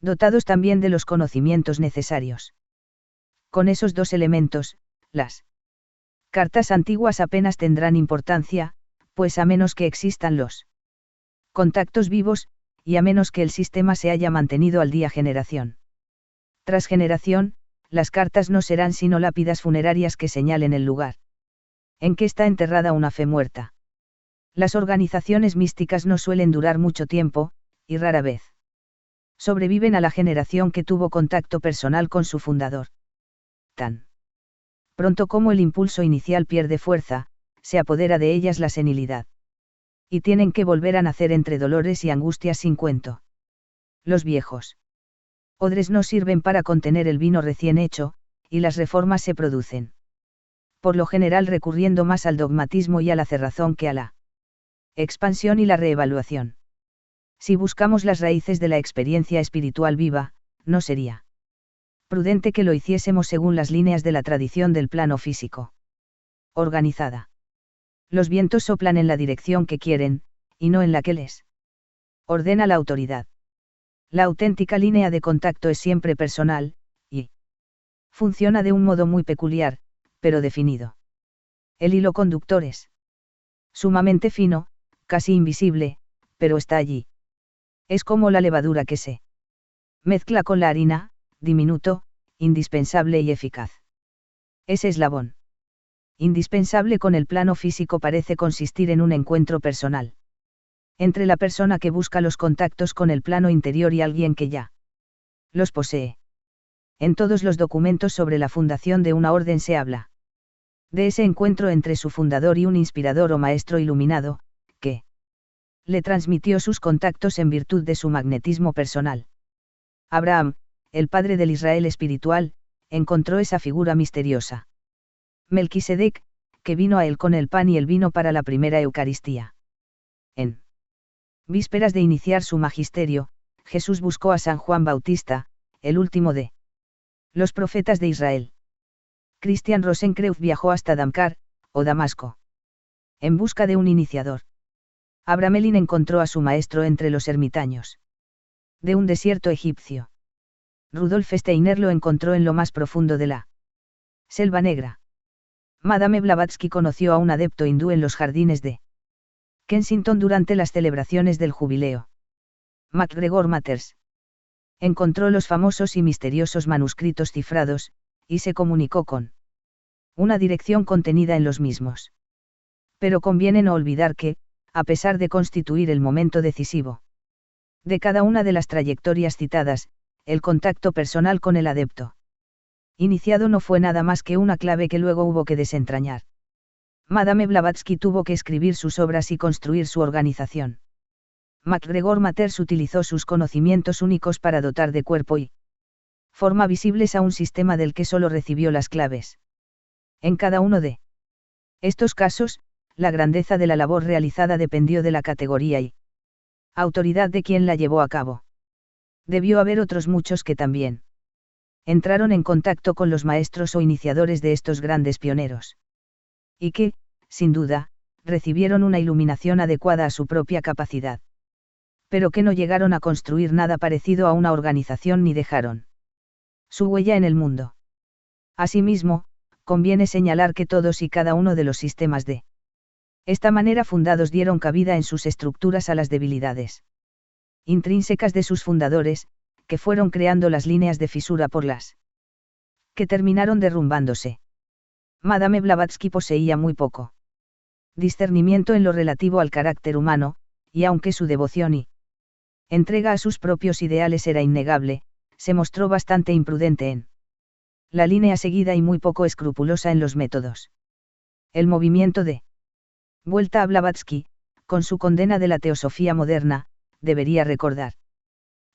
dotados también de los conocimientos necesarios. Con esos 2 elementos, las cartas antiguas apenas tendrán importancia, pues a menos que existan los contactos vivos, y a menos que el sistema se haya mantenido al día generación tras generación, las cartas no serán sino lápidas funerarias que señalen el lugar en que está enterrada una fe muerta. Las organizaciones místicas no suelen durar mucho tiempo, y rara vez sobreviven a la generación que tuvo contacto personal con su fundador. Tan pronto como el impulso inicial pierde fuerza, se apodera de ellas la senilidad. Y tienen que volver a nacer entre dolores y angustias sin cuento. Los viejos odres no sirven para contener el vino recién hecho, y las reformas se producen por lo general recurriendo más al dogmatismo y a la cerrazón que a la expansión y la reevaluación. Si buscamos las raíces de la experiencia espiritual viva, no sería prudente que lo hiciésemos según las líneas de la tradición del plano físico organizada. Los vientos soplan en la dirección que quieren, y no en la que les ordena la autoridad. La auténtica línea de contacto es siempre personal, y funciona de un modo muy peculiar, pero definido. El hilo conductor es sumamente fino, casi invisible, pero está allí. Es como la levadura que se mezcla con la harina, diminuto, indispensable y eficaz. Ese eslabón indispensable con el plano físico parece consistir en un encuentro personal entre la persona que busca los contactos con el plano interior y alguien que ya los posee. En todos los documentos sobre la fundación de una orden se habla de ese encuentro entre su fundador y un inspirador o maestro iluminado, que le transmitió sus contactos en virtud de su magnetismo personal. Abraham, el padre del Israel espiritual, encontró esa figura misteriosa. Melquisedec, que vino a él con el pan y el vino para la primera Eucaristía. En vísperas de iniciar su magisterio, Jesús buscó a San Juan Bautista, el último de los profetas de Israel. Christian Rosenkreuz viajó hasta Damcar, o Damasco, en busca de un iniciador. Abramelin encontró a su maestro entre los ermitaños de un desierto egipcio. Rudolf Steiner lo encontró en lo más profundo de la Selva Negra. Madame Blavatsky conoció a un adepto hindú en los jardines de Kensington durante las celebraciones del jubileo. MacGregor Matters encontró los famosos y misteriosos manuscritos cifrados, y se comunicó con una dirección contenida en los mismos. Pero conviene no olvidar que, a pesar de constituir el momento decisivo de cada una de las trayectorias citadas, el contacto personal con el adepto iniciado no fue nada más que una clave que luego hubo que desentrañar. Madame Blavatsky tuvo que escribir sus obras y construir su organización. MacGregor Matters utilizó sus conocimientos únicos para dotar de cuerpo y forma visibles a un sistema del que solo recibió las claves. En cada uno de estos casos, la grandeza de la labor realizada dependió de la categoría y autoridad de quien la llevó a cabo. Debió haber otros muchos que también entraron en contacto con los maestros o iniciadores de estos grandes pioneros. Y que, sin duda, recibieron una iluminación adecuada a su propia capacidad. Pero que no llegaron a construir nada parecido a una organización ni dejaron su huella en el mundo. Asimismo, conviene señalar que todos y cada uno de los sistemas de esta manera fundados dieron cabida en sus estructuras a las debilidades intrínsecas de sus fundadores, que fueron creando las líneas de fisura por las que terminaron derrumbándose. Madame Blavatsky poseía muy poco discernimiento en lo relativo al carácter humano, y aunque su devoción y entrega a sus propios ideales era innegable, se mostró bastante imprudente en la línea seguida y muy poco escrupulosa en los métodos. El movimiento de vuelta a Blavatsky, con su condena de la teosofía moderna, debería recordar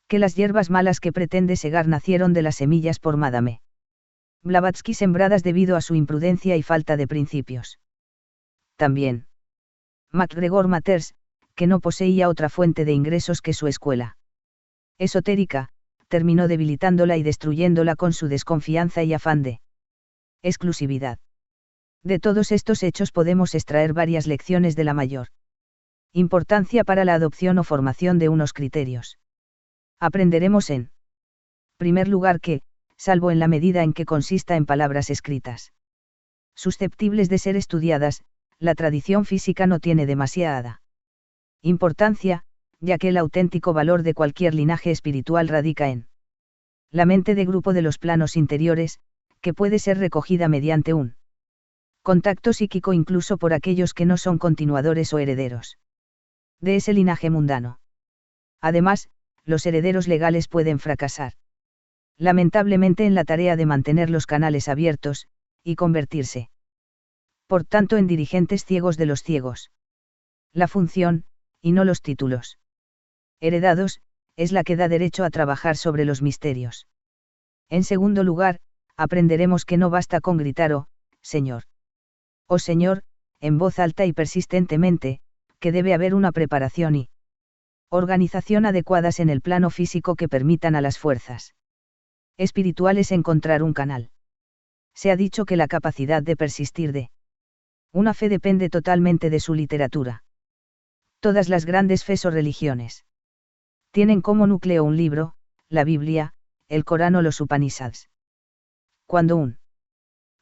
que las hierbas malas que pretende segar nacieron de las semillas por Madame Blavatsky sembradas debido a su imprudencia y falta de principios. También MacGregor Matters, que no poseía otra fuente de ingresos que su escuela esotérica, terminó debilitándola y destruyéndola con su desconfianza y afán de exclusividad. De todos estos hechos podemos extraer varias lecciones de la mayor importancia para la adopción o formación de unos criterios. Aprenderemos en primer lugar que, salvo en la medida en que consista en palabras escritas susceptibles de ser estudiadas, la tradición física no tiene demasiada importancia, ya que el auténtico valor de cualquier linaje espiritual radica en la mente de grupo de los planos interiores, que puede ser recogida mediante un contacto psíquico incluso por aquellos que no son continuadores o herederos de ese linaje mundano. Además, los herederos legales pueden fracasar lamentablemente en la tarea de mantener los canales abiertos, y convertirse, por tanto, en dirigentes ciegos de los ciegos. La función, y no los títulos heredados, es la que da derecho a trabajar sobre los misterios. En segundo lugar, aprenderemos que no basta con gritar Señor, en voz alta y persistentemente, que debe haber una preparación y organización adecuadas en el plano físico que permitan a las fuerzas espirituales encontrar un canal. Se ha dicho que la capacidad de persistir de una fe depende totalmente de su literatura. Todas las grandes fes o religiones tienen como núcleo un libro, la Biblia, el Corán o los Upanishads. Cuando un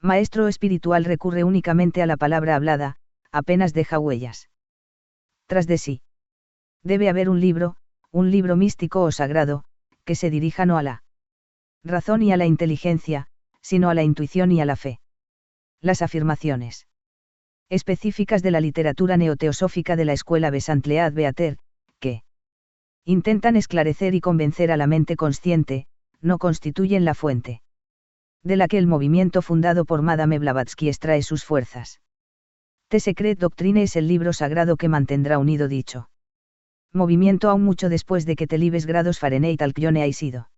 maestro espiritual recurre únicamente a la palabra hablada, apenas deja huellas tras de sí. Debe haber un libro, un libro místico o sagrado, que se dirija no a la razón y a la inteligencia, sino a la intuición y a la fe. Las afirmaciones específicas de la literatura neoteosófica de la escuela Besantlead Beater, que intentan esclarecer y convencer a la mente consciente, no constituyen la fuente de la que el movimiento fundado por Madame Blavatsky extrae sus fuerzas. The Secret Doctrine es el libro sagrado que mantendrá unido dicho movimiento aún mucho después de que °C Alcyone haya sido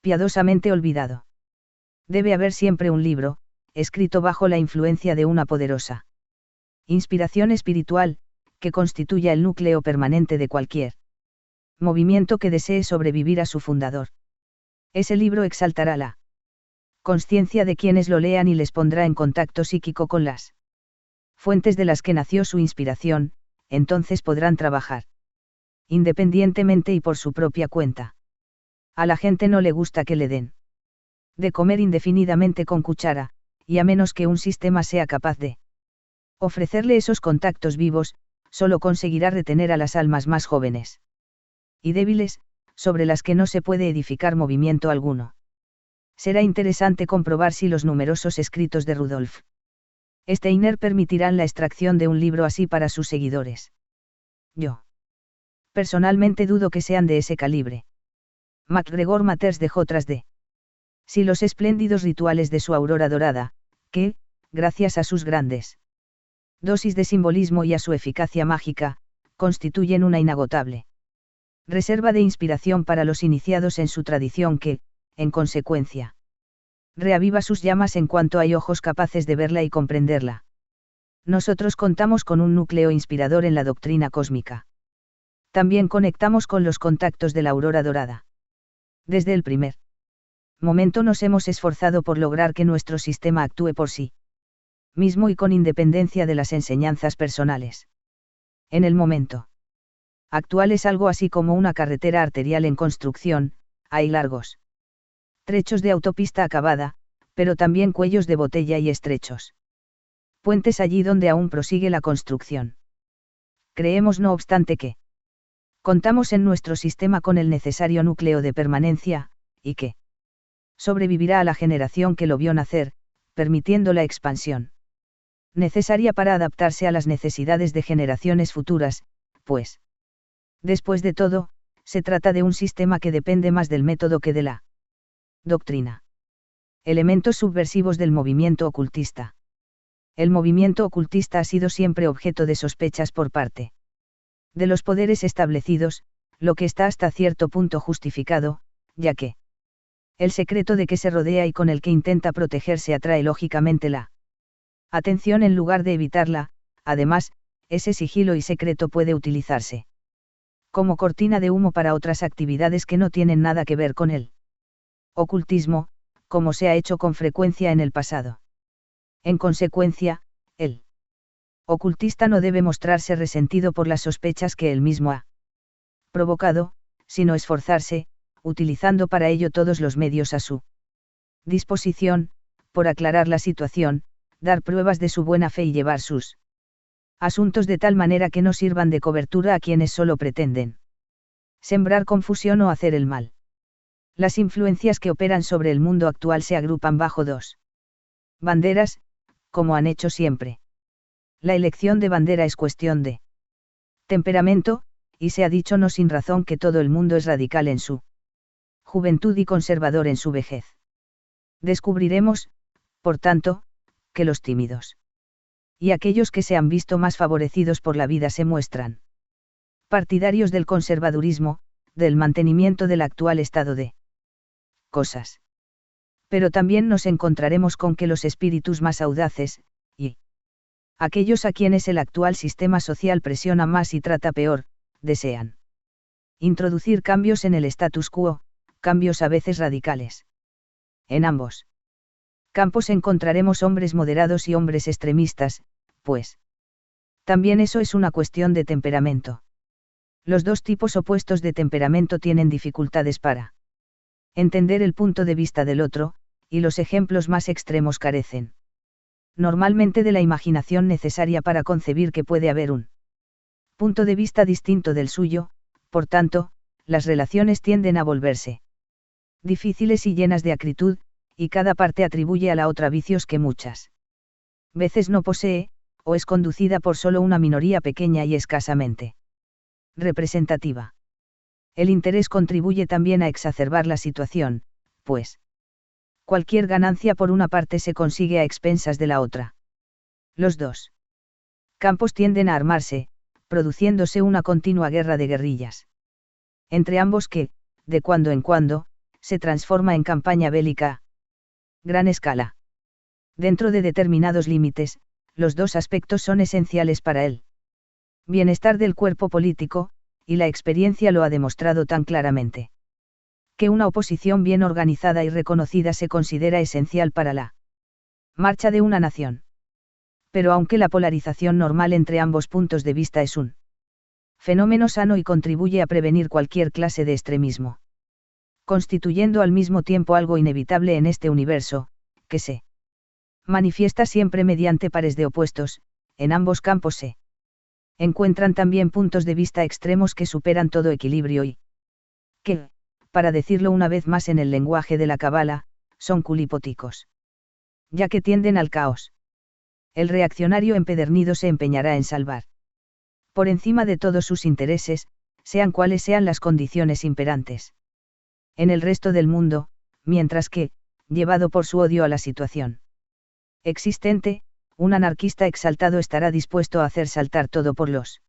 piadosamente olvidado. Debe haber siempre un libro, escrito bajo la influencia de una poderosa inspiración espiritual, que constituya el núcleo permanente de cualquier movimiento que desee sobrevivir a su fundador. Ese libro exaltará la consciencia de quienes lo lean y les pondrá en contacto psíquico con las fuentes de las que nació su inspiración, entonces podrán trabajar independientemente y por su propia cuenta. A la gente no le gusta que le den de comer indefinidamente con cuchara, y a menos que un sistema sea capaz de ofrecerle esos contactos vivos, solo conseguirá retener a las almas más jóvenes y débiles, sobre las que no se puede edificar movimiento alguno. Será interesante comprobar si los numerosos escritos de Rudolf Steiner permitirán la extracción de un libro así para sus seguidores. Yo personalmente dudo que sean de ese calibre. MacGregor Matters dejó tras de sí los espléndidos rituales de su aurora dorada, que, gracias a sus grandes dosis de simbolismo y a su eficacia mágica, constituyen una inagotable reserva de inspiración para los iniciados en su tradición que, en consecuencia, reaviva sus llamas en cuanto hay ojos capaces de verla y comprenderla. Nosotros contamos con un núcleo inspirador en la doctrina cósmica. También conectamos con los contactos de la aurora dorada. Desde el primer momento nos hemos esforzado por lograr que nuestro sistema actúe por sí mismo y con independencia de las enseñanzas personales. En el momento actual es algo así como una carretera arterial en construcción, hay largos trechos de autopista acabada, pero también cuellos de botella y estrechos puentes allí donde aún prosigue la construcción. Creemos no obstante que contamos en nuestro sistema con el necesario núcleo de permanencia, y que sobrevivirá a la generación que lo vio nacer, permitiendo la expansión necesaria para adaptarse a las necesidades de generaciones futuras, pues, después de todo, se trata de un sistema que depende más del método que de la doctrina. Elementos subversivos del movimiento ocultista. El movimiento ocultista ha sido siempre objeto de sospechas por parte de los poderes establecidos, lo que está hasta cierto punto justificado, ya que el secreto de que se rodea y con el que intenta protegerse atrae lógicamente la atención en lugar de evitarla. Además, ese sigilo y secreto puede utilizarse como cortina de humo para otras actividades que no tienen nada que ver con él. Ocultismo, como se ha hecho con frecuencia en el pasado. En consecuencia, el ocultista no debe mostrarse resentido por las sospechas que él mismo ha provocado, sino esforzarse, utilizando para ello todos los medios a su disposición, por aclarar la situación, dar pruebas de su buena fe y llevar sus asuntos de tal manera que no sirvan de cobertura a quienes solo pretenden sembrar confusión o hacer el mal. Las influencias que operan sobre el mundo actual se agrupan bajo dos banderas, como han hecho siempre. La elección de bandera es cuestión de temperamento, y se ha dicho no sin razón que todo el mundo es radical en su juventud y conservador en su vejez. Descubriremos, por tanto, que los tímidos y aquellos que se han visto más favorecidos por la vida se muestran partidarios del conservadurismo, del mantenimiento del actual estado de cosas. Pero también nos encontraremos con que los espíritus más audaces, y aquellos a quienes el actual sistema social presiona más y trata peor, desean introducir cambios en el status quo, cambios a veces radicales. En ambos campos encontraremos hombres moderados y hombres extremistas, pues también eso es una cuestión de temperamento. Los dos tipos opuestos de temperamento tienen dificultades para entender el punto de vista del otro, y los ejemplos más extremos carecen normalmente de la imaginación necesaria para concebir que puede haber un punto de vista distinto del suyo. Por tanto, las relaciones tienden a volverse difíciles y llenas de acritud, y cada parte atribuye a la otra vicios que muchas veces no posee, o es conducida por solo una minoría pequeña y escasamente representativa. El interés contribuye también a exacerbar la situación, pues cualquier ganancia por una parte se consigue a expensas de la otra. Los dos campos tienden a armarse, produciéndose una continua guerra de guerrillas entre ambos que, de cuando en cuando, se transforma en campaña bélica a gran escala. Dentro de determinados límites, los dos aspectos son esenciales para el bienestar del cuerpo político, y la experiencia lo ha demostrado tan claramente. Que una oposición bien organizada y reconocida se considera esencial para la marcha de una nación. Pero aunque la polarización normal entre ambos puntos de vista es un fenómeno sano y contribuye a prevenir cualquier clase de extremismo, constituyendo al mismo tiempo algo inevitable en este universo, que se manifiesta siempre mediante pares de opuestos, en ambos campos se encuentran también puntos de vista extremos que superan todo equilibrio y que, para decirlo una vez más en el lenguaje de la Cábala, son culipóticos. Ya que tienden al caos. El reaccionario empedernido se empeñará en salvar por encima de todos sus intereses, sean cuales sean las condiciones imperantes en el resto del mundo, mientras que, llevado por su odio a la situación existente, un anarquista exaltado estará dispuesto a hacer saltar todo por los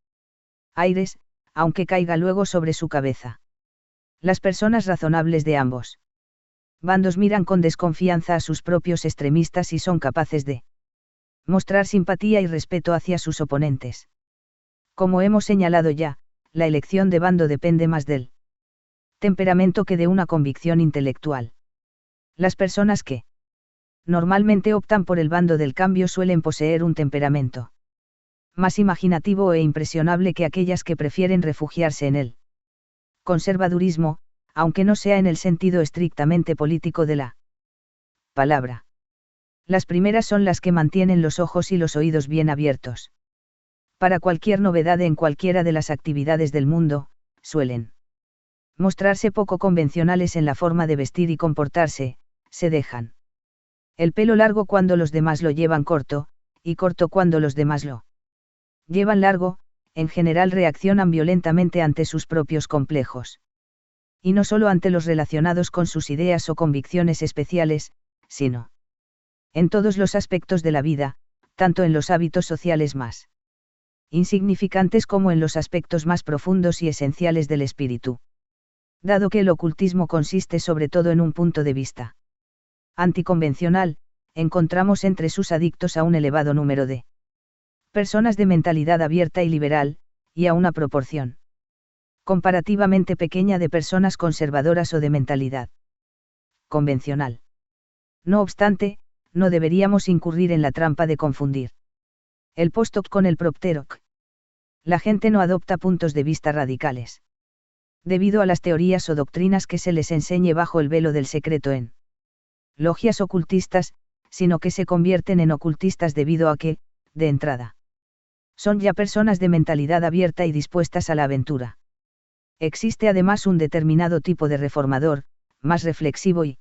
aires, aunque caiga luego sobre su cabeza. Las personas razonables de ambos bandos miran con desconfianza a sus propios extremistas y son capaces de mostrar simpatía y respeto hacia sus oponentes. Como hemos señalado ya, la elección de bando depende más del temperamento que de una convicción intelectual. Las personas que normalmente optan por el bando del cambio suelen poseer un temperamento más imaginativo e impresionable que aquellas que prefieren refugiarse en él. Conservadurismo, aunque no sea en el sentido estrictamente político de la palabra. Las primeras son las que mantienen los ojos y los oídos bien abiertos. Para cualquier novedad en cualquiera de las actividades del mundo, suelen mostrarse poco convencionales en la forma de vestir y comportarse, se dejan el pelo largo cuando los demás lo llevan corto, y corto cuando los demás lo llevan largo, en general reaccionan violentamente ante sus propios complejos. Y no solo ante los relacionados con sus ideas o convicciones especiales, sino en todos los aspectos de la vida, tanto en los hábitos sociales más insignificantes como en los aspectos más profundos y esenciales del espíritu. Dado que el ocultismo consiste sobre todo en un punto de vista anticonvencional, encontramos entre sus adictos a un elevado número de personas de mentalidad abierta y liberal, y a una proporción comparativamente pequeña de personas conservadoras o de mentalidad convencional. No obstante, no deberíamos incurrir en la trampa de confundir el post-hoc con el propter-hoc. La gente no adopta puntos de vista radicales debido a las teorías o doctrinas que se les enseñe bajo el velo del secreto en logias ocultistas, sino que se convierten en ocultistas debido a que, de entrada, son ya personas de mentalidad abierta y dispuestas a la aventura. Existe además un determinado tipo de reformador, más reflexivo y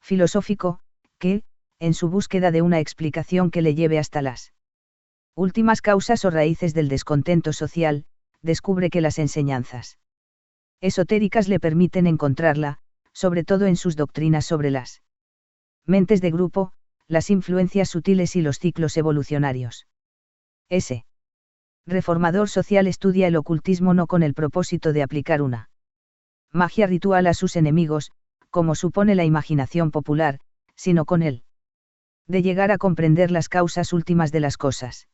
filosófico, que, en su búsqueda de una explicación que le lleve hasta las últimas causas o raíces del descontento social, descubre que las enseñanzas esotéricas le permiten encontrarla, sobre todo en sus doctrinas sobre las mentes de grupo, las influencias sutiles y los ciclos evolucionarios. Ese reformador social estudia el ocultismo no con el propósito de aplicar una magia ritual a sus enemigos, como supone la imaginación popular, sino con él de llegar a comprender las causas últimas de las cosas.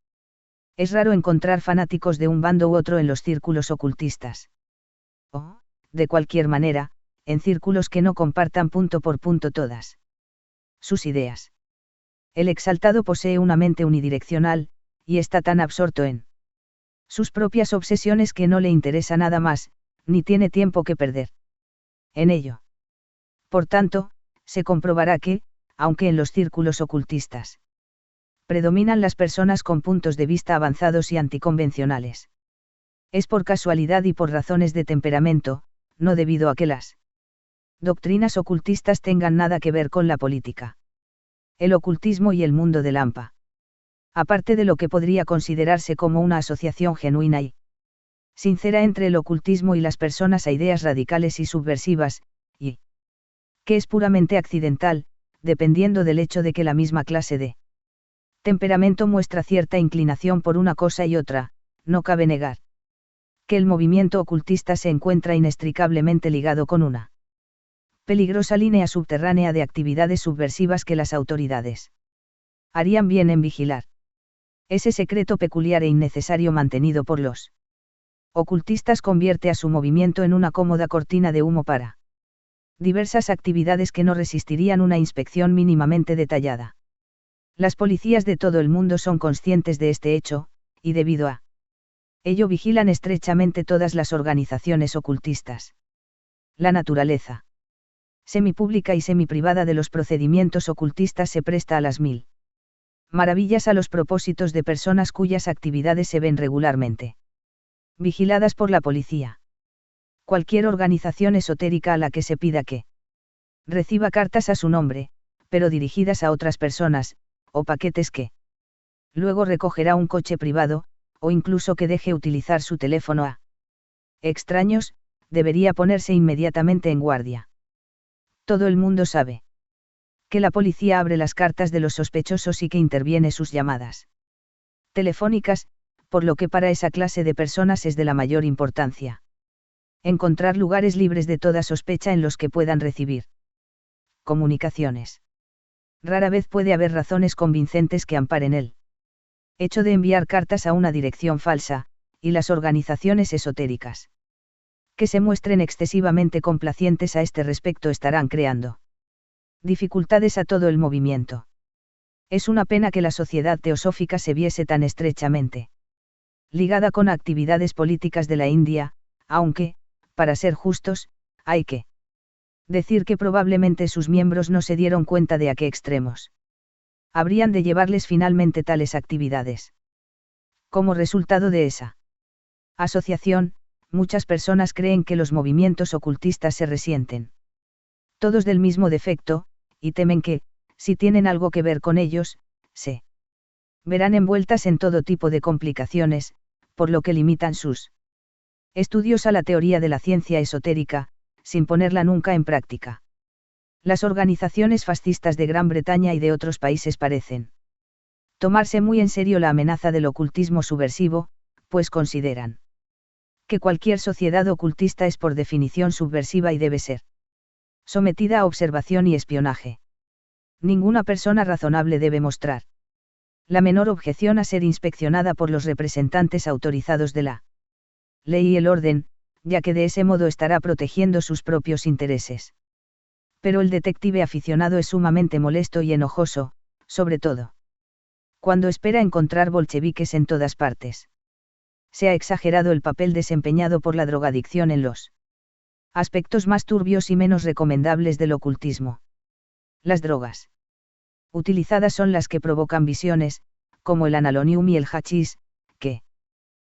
Es raro encontrar fanáticos de un bando u otro en los círculos ocultistas. O, de cualquier manera, en círculos que no compartan punto por punto todas sus ideas. El exaltado posee una mente unidireccional, y está tan absorto en sus propias obsesiones que no le interesa nada más, ni tiene tiempo que perder en ello. Por tanto, se comprobará que, aunque en los círculos ocultistas predominan las personas con puntos de vista avanzados y anticonvencionales, es por casualidad y por razones de temperamento, no debido a que las doctrinas ocultistas tengan nada que ver con la política. El ocultismo y el mundo de Lampa. Aparte de lo que podría considerarse como una asociación genuina y sincera entre el ocultismo y las personas a ideas radicales y subversivas, y que es puramente accidental, dependiendo del hecho de que la misma clase de temperamento muestra cierta inclinación por una cosa y otra, no cabe negar que el movimiento ocultista se encuentra inextricablemente ligado con una peligrosa línea subterránea de actividades subversivas que las autoridades harían bien en vigilar. Ese secreto peculiar e innecesario mantenido por los ocultistas convierte a su movimiento en una cómoda cortina de humo para diversas actividades que no resistirían una inspección mínimamente detallada. Las policías de todo el mundo son conscientes de este hecho, y debido a ello vigilan estrechamente todas las organizaciones ocultistas. La naturaleza semipública y semiprivada de los procedimientos ocultistas se presta a las mil maravillas a los propósitos de personas cuyas actividades se ven regularmente vigiladas por la policía. Cualquier organización esotérica a la que se pida que reciba cartas a su nombre, pero dirigidas a otras personas, o paquetes que luego recogerá un coche privado, o incluso que deje utilizar su teléfono a extraños, debería ponerse inmediatamente en guardia. Todo el mundo sabe que la policía abre las cartas de los sospechosos y que interviene sus llamadas telefónicas, por lo que para esa clase de personas es de la mayor importancia encontrar lugares libres de toda sospecha en los que puedan recibir comunicaciones. Rara vez puede haber razones convincentes que amparen el hecho de enviar cartas a una dirección falsa, y las organizaciones esotéricas que se muestren excesivamente complacientes a este respecto estarán creando dificultades a todo el movimiento. Es una pena que la sociedad teosófica se viese tan estrechamente ligada con actividades políticas de la India, aunque, para ser justos, hay que decir que probablemente sus miembros no se dieron cuenta de a qué extremos habrían de llevarles finalmente tales actividades. Como resultado de esa asociación, muchas personas creen que los movimientos ocultistas se resienten todos del mismo defecto, y temen que, si tienen algo que ver con ellos, se verán envueltas en todo tipo de complicaciones, por lo que limitan sus estudios a la teoría de la ciencia esotérica, sin ponerla nunca en práctica. Las organizaciones fascistas de Gran Bretaña y de otros países parecen tomarse muy en serio la amenaza del ocultismo subversivo, pues consideran que cualquier sociedad ocultista es por definición subversiva y debe ser sometida a observación y espionaje. Ninguna persona razonable debe mostrar la menor objeción a ser inspeccionada por los representantes autorizados de la ley y el orden, ya que de ese modo estará protegiendo sus propios intereses. Pero el detective aficionado es sumamente molesto y enojoso, sobre todo cuando espera encontrar bolcheviques en todas partes. Se ha exagerado el papel desempeñado por la drogadicción en los aspectos más turbios y menos recomendables del ocultismo. Las drogas utilizadas son las que provocan visiones, como el analonium y el hachís, que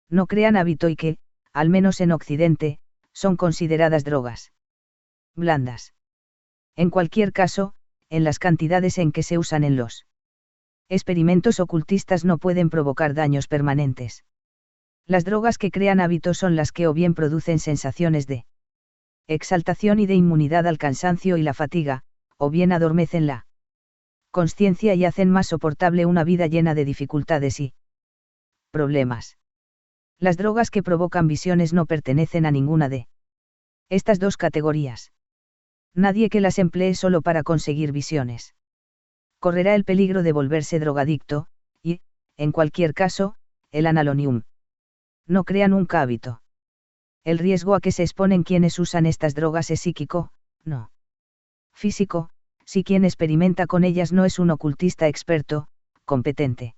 no crean hábito y que, al menos en Occidente, son consideradas drogas blandas. En cualquier caso, en las cantidades en que se usan en los experimentos ocultistas no pueden provocar daños permanentes. Las drogas que crean hábitos son las que o bien producen sensaciones de exaltación y de inmunidad al cansancio y la fatiga, o bien adormecen la consciencia y hacen más soportable una vida llena de dificultades y problemas. Las drogas que provocan visiones no pertenecen a ninguna de estas dos categorías. Nadie que las emplee solo para conseguir visiones correrá el peligro de volverse drogadicto, y, en cualquier caso, el analonium no crea nunca hábito. El riesgo a que se exponen quienes usan estas drogas es psíquico, no físico, si quien experimenta con ellas no es un ocultista experto, competente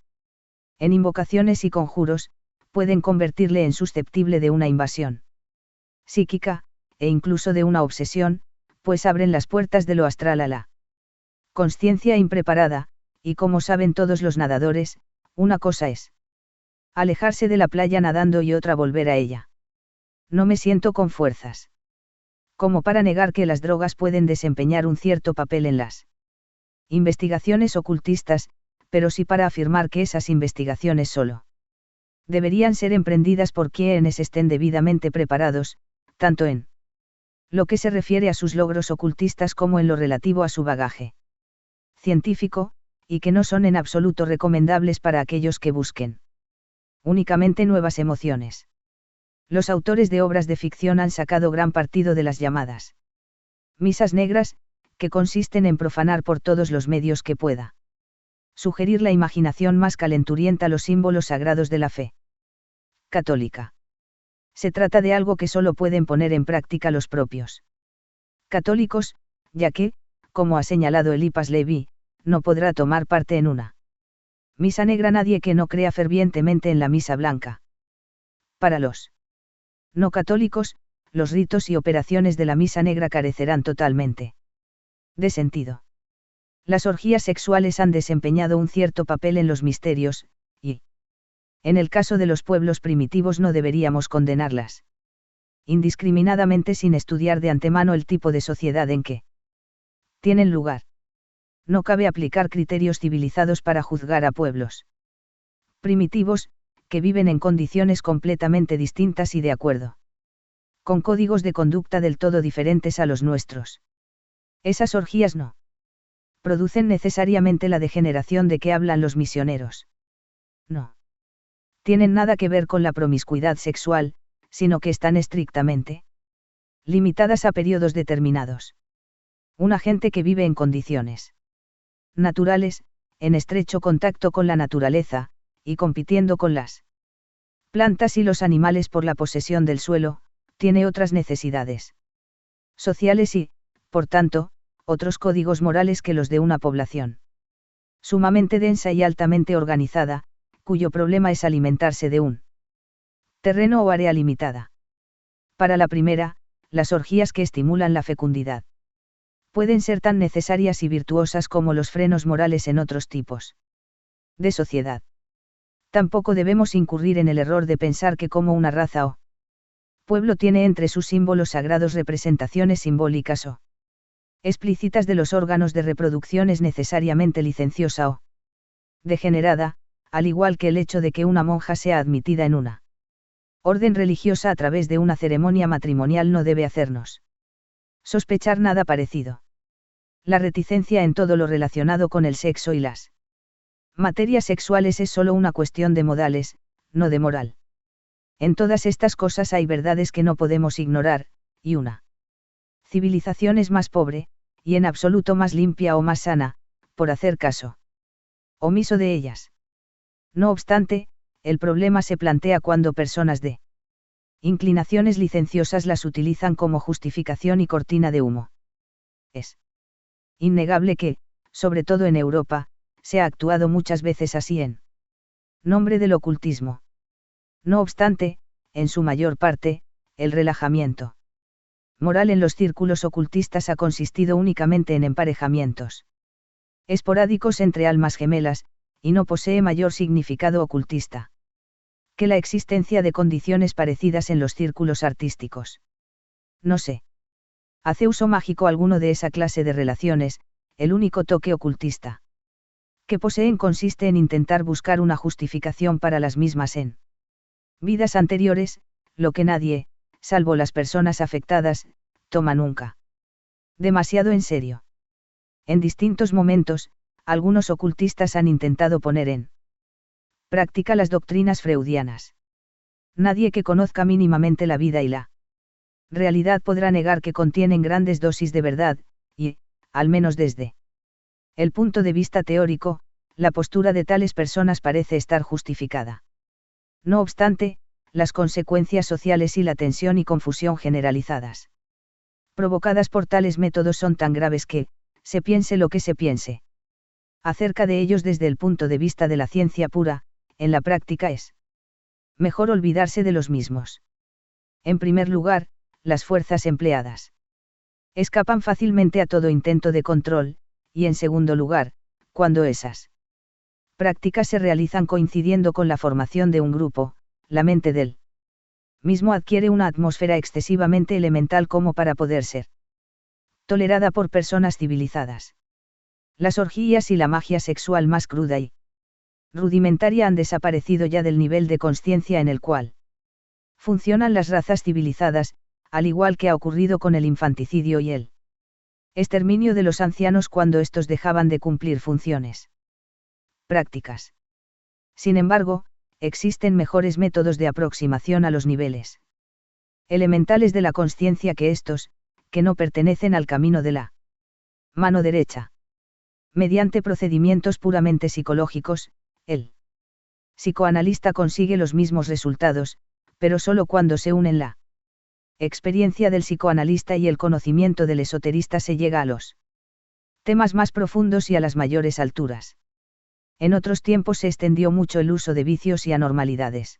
en invocaciones y conjuros, pueden convertirle en susceptible de una invasión psíquica, e incluso de una obsesión, pues abren las puertas de lo astral a la consciencia impreparada, y como saben todos los nadadores, una cosa es alejarse de la playa nadando y otra volver a ella. No me siento con fuerzas. Como para negar que las drogas pueden desempeñar un cierto papel en las investigaciones ocultistas, pero sí para afirmar que esas investigaciones solo deberían ser emprendidas por quienes estén debidamente preparados, tanto en lo que se refiere a sus logros ocultistas como en lo relativo a su bagaje científico, y que no son en absoluto recomendables para aquellos que busquen únicamente nuevas emociones. Los autores de obras de ficción han sacado gran partido de las llamadas misas negras, que consisten en profanar por todos los medios que pueda sugerir la imaginación más calenturienta los símbolos sagrados de la fe católica. Se trata de algo que solo pueden poner en práctica los propios católicos, ya que, como ha señalado Eliphas Levi, no podrá tomar parte en una misa negra nadie que no crea fervientemente en la misa blanca. Para los no católicos, los ritos y operaciones de la misa negra carecerán totalmente de sentido. Las orgías sexuales han desempeñado un cierto papel en los misterios, y, en el caso de los pueblos primitivos, no deberíamos condenarlas indiscriminadamente sin estudiar de antemano el tipo de sociedad en que tienen lugar. No cabe aplicar criterios civilizados para juzgar a pueblos primitivos, que viven en condiciones completamente distintas y de acuerdo con códigos de conducta del todo diferentes a los nuestros. Esas orgías no producen necesariamente la degeneración de que hablan los misioneros. No tienen nada que ver con la promiscuidad sexual, sino que están estrictamente limitadas a periodos determinados. Una gente que vive en condiciones naturales, en estrecho contacto con la naturaleza, y compitiendo con las plantas y los animales por la posesión del suelo, tiene otras necesidades sociales y, por tanto, otros códigos morales que los de una población sumamente densa y altamente organizada, cuyo problema es alimentarse de un terreno o área limitada. Para la primera, las orgías que estimulan la fecundidad pueden ser tan necesarias y virtuosas como los frenos morales en otros tipos de sociedad. Tampoco debemos incurrir en el error de pensar que como una raza o pueblo tiene entre sus símbolos sagrados representaciones simbólicas o explícitas de los órganos de reproducción es necesariamente licenciosa o degenerada, al igual que el hecho de que una monja sea admitida en una orden religiosa a través de una ceremonia matrimonial no debe hacernos sospechar nada parecido. La reticencia en todo lo relacionado con el sexo y las materias sexuales es solo una cuestión de modales, no de moral. En todas estas cosas hay verdades que no podemos ignorar, y una civilización es más pobre, y en absoluto más limpia o más sana, por hacer caso omiso de ellas. No obstante, el problema se plantea cuando personas de inclinaciones licenciosas las utilizan como justificación y cortina de humo. Es innegable que, sobre todo en Europa, se ha actuado muchas veces así en nombre del ocultismo. No obstante, en su mayor parte, el relajamiento moral en los círculos ocultistas ha consistido únicamente en emparejamientos esporádicos entre almas gemelas, y no posee mayor significado ocultista que la existencia de condiciones parecidas en los círculos artísticos. No sé. ¿Hace uso mágico alguno de esa clase de relaciones? El único toque ocultista que poseen consiste en intentar buscar una justificación para las mismas en vidas anteriores, lo que nadie, salvo las personas afectadas, toma nunca demasiado en serio. En distintos momentos, algunos ocultistas han intentado poner en práctica las doctrinas freudianas. Nadie que conozca mínimamente la vida y la realidad podrá negar que contienen grandes dosis de verdad, y, al menos desde el punto de vista teórico, la postura de tales personas parece estar justificada. No obstante, las consecuencias sociales y la tensión y confusión generalizadas provocadas por tales métodos son tan graves que, se piense lo que se piense acerca de ellos desde el punto de vista de la ciencia pura, en la práctica es mejor olvidarse de los mismos. En primer lugar, las fuerzas empleadas escapan fácilmente a todo intento de control, y en segundo lugar, cuando esas prácticas se realizan coincidiendo con la formación de un grupo, la mente del mismo adquiere una atmósfera excesivamente elemental como para poder ser tolerada por personas civilizadas. Las orgías y la magia sexual más cruda y rudimentaria han desaparecido ya del nivel de conciencia en el cual funcionan las razas civilizadas, al igual que ha ocurrido con el infanticidio y el exterminio de los ancianos cuando estos dejaban de cumplir funciones prácticas. Sin embargo, existen mejores métodos de aproximación a los niveles elementales de la conciencia que estos, que no pertenecen al camino de la mano derecha. Mediante procedimientos puramente psicológicos, el psicoanalista consigue los mismos resultados, pero solo cuando se unen la experiencia del psicoanalista y el conocimiento del esoterista se llega a los temas más profundos y a las mayores alturas. En otros tiempos se extendió mucho el uso de vicios y anormalidades.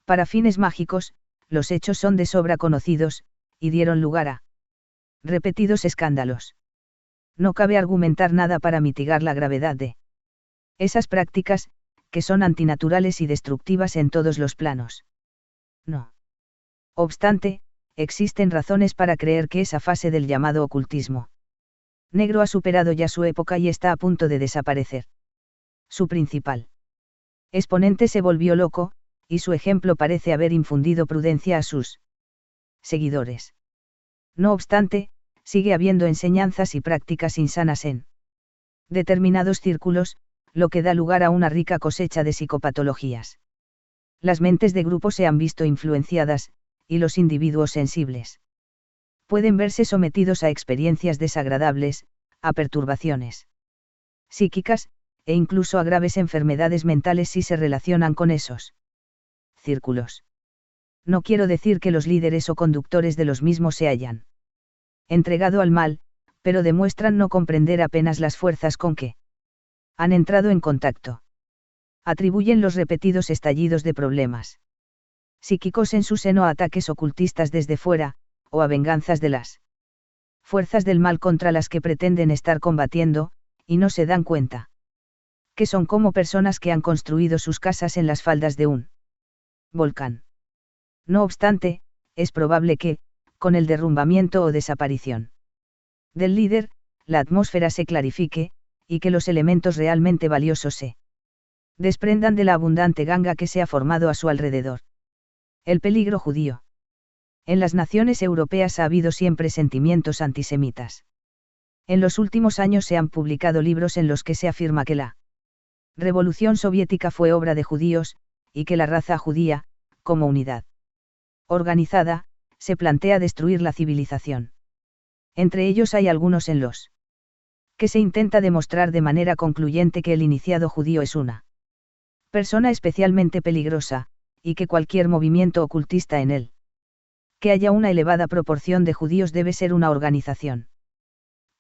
Para fines mágicos, los hechos son de sobra conocidos, y dieron lugar a repetidos escándalos. No cabe argumentar nada para mitigar la gravedad de esas prácticas, que son antinaturales y destructivas en todos los planos. No obstante, existen razones para creer que esa fase del llamado ocultismo negro ha superado ya su época y está a punto de desaparecer. Su principal exponente se volvió loco, y su ejemplo parece haber infundido prudencia a sus seguidores. No obstante, sigue habiendo enseñanzas y prácticas insanas en determinados círculos, lo que da lugar a una rica cosecha de psicopatologías. Las mentes de grupo se han visto influenciadas, y los individuos sensibles pueden verse sometidos a experiencias desagradables, a perturbaciones psíquicas, e incluso a graves enfermedades mentales si se relacionan con esos círculos. No quiero decir que los líderes o conductores de los mismos se hayan entregado al mal, pero demuestran no comprender apenas las fuerzas con que han entrado en contacto. Atribuyen los repetidos estallidos de problemas psíquicos en su seno a ataques ocultistas desde fuera, o a venganzas de las fuerzas del mal contra las que pretenden estar combatiendo, y no se dan cuenta que son como personas que han construido sus casas en las faldas de un volcán. No obstante, es probable que, con el derrumbamiento o desaparición del líder, la atmósfera se clarifique, y que los elementos realmente valiosos se desprendan de la abundante ganga que se ha formado a su alrededor. El peligro judío. En las naciones europeas ha habido siempre sentimientos antisemitas. En los últimos años se han publicado libros en los que se afirma que la Revolución Soviética fue obra de judíos, y que la raza judía, como unidad organizada, se plantea destruir la civilización. Entre ellos hay algunos en los que se intenta demostrar de manera concluyente que el iniciado judío es una persona especialmente peligrosa, y que cualquier movimiento ocultista en él que haya una elevada proporción de judíos debe ser una organización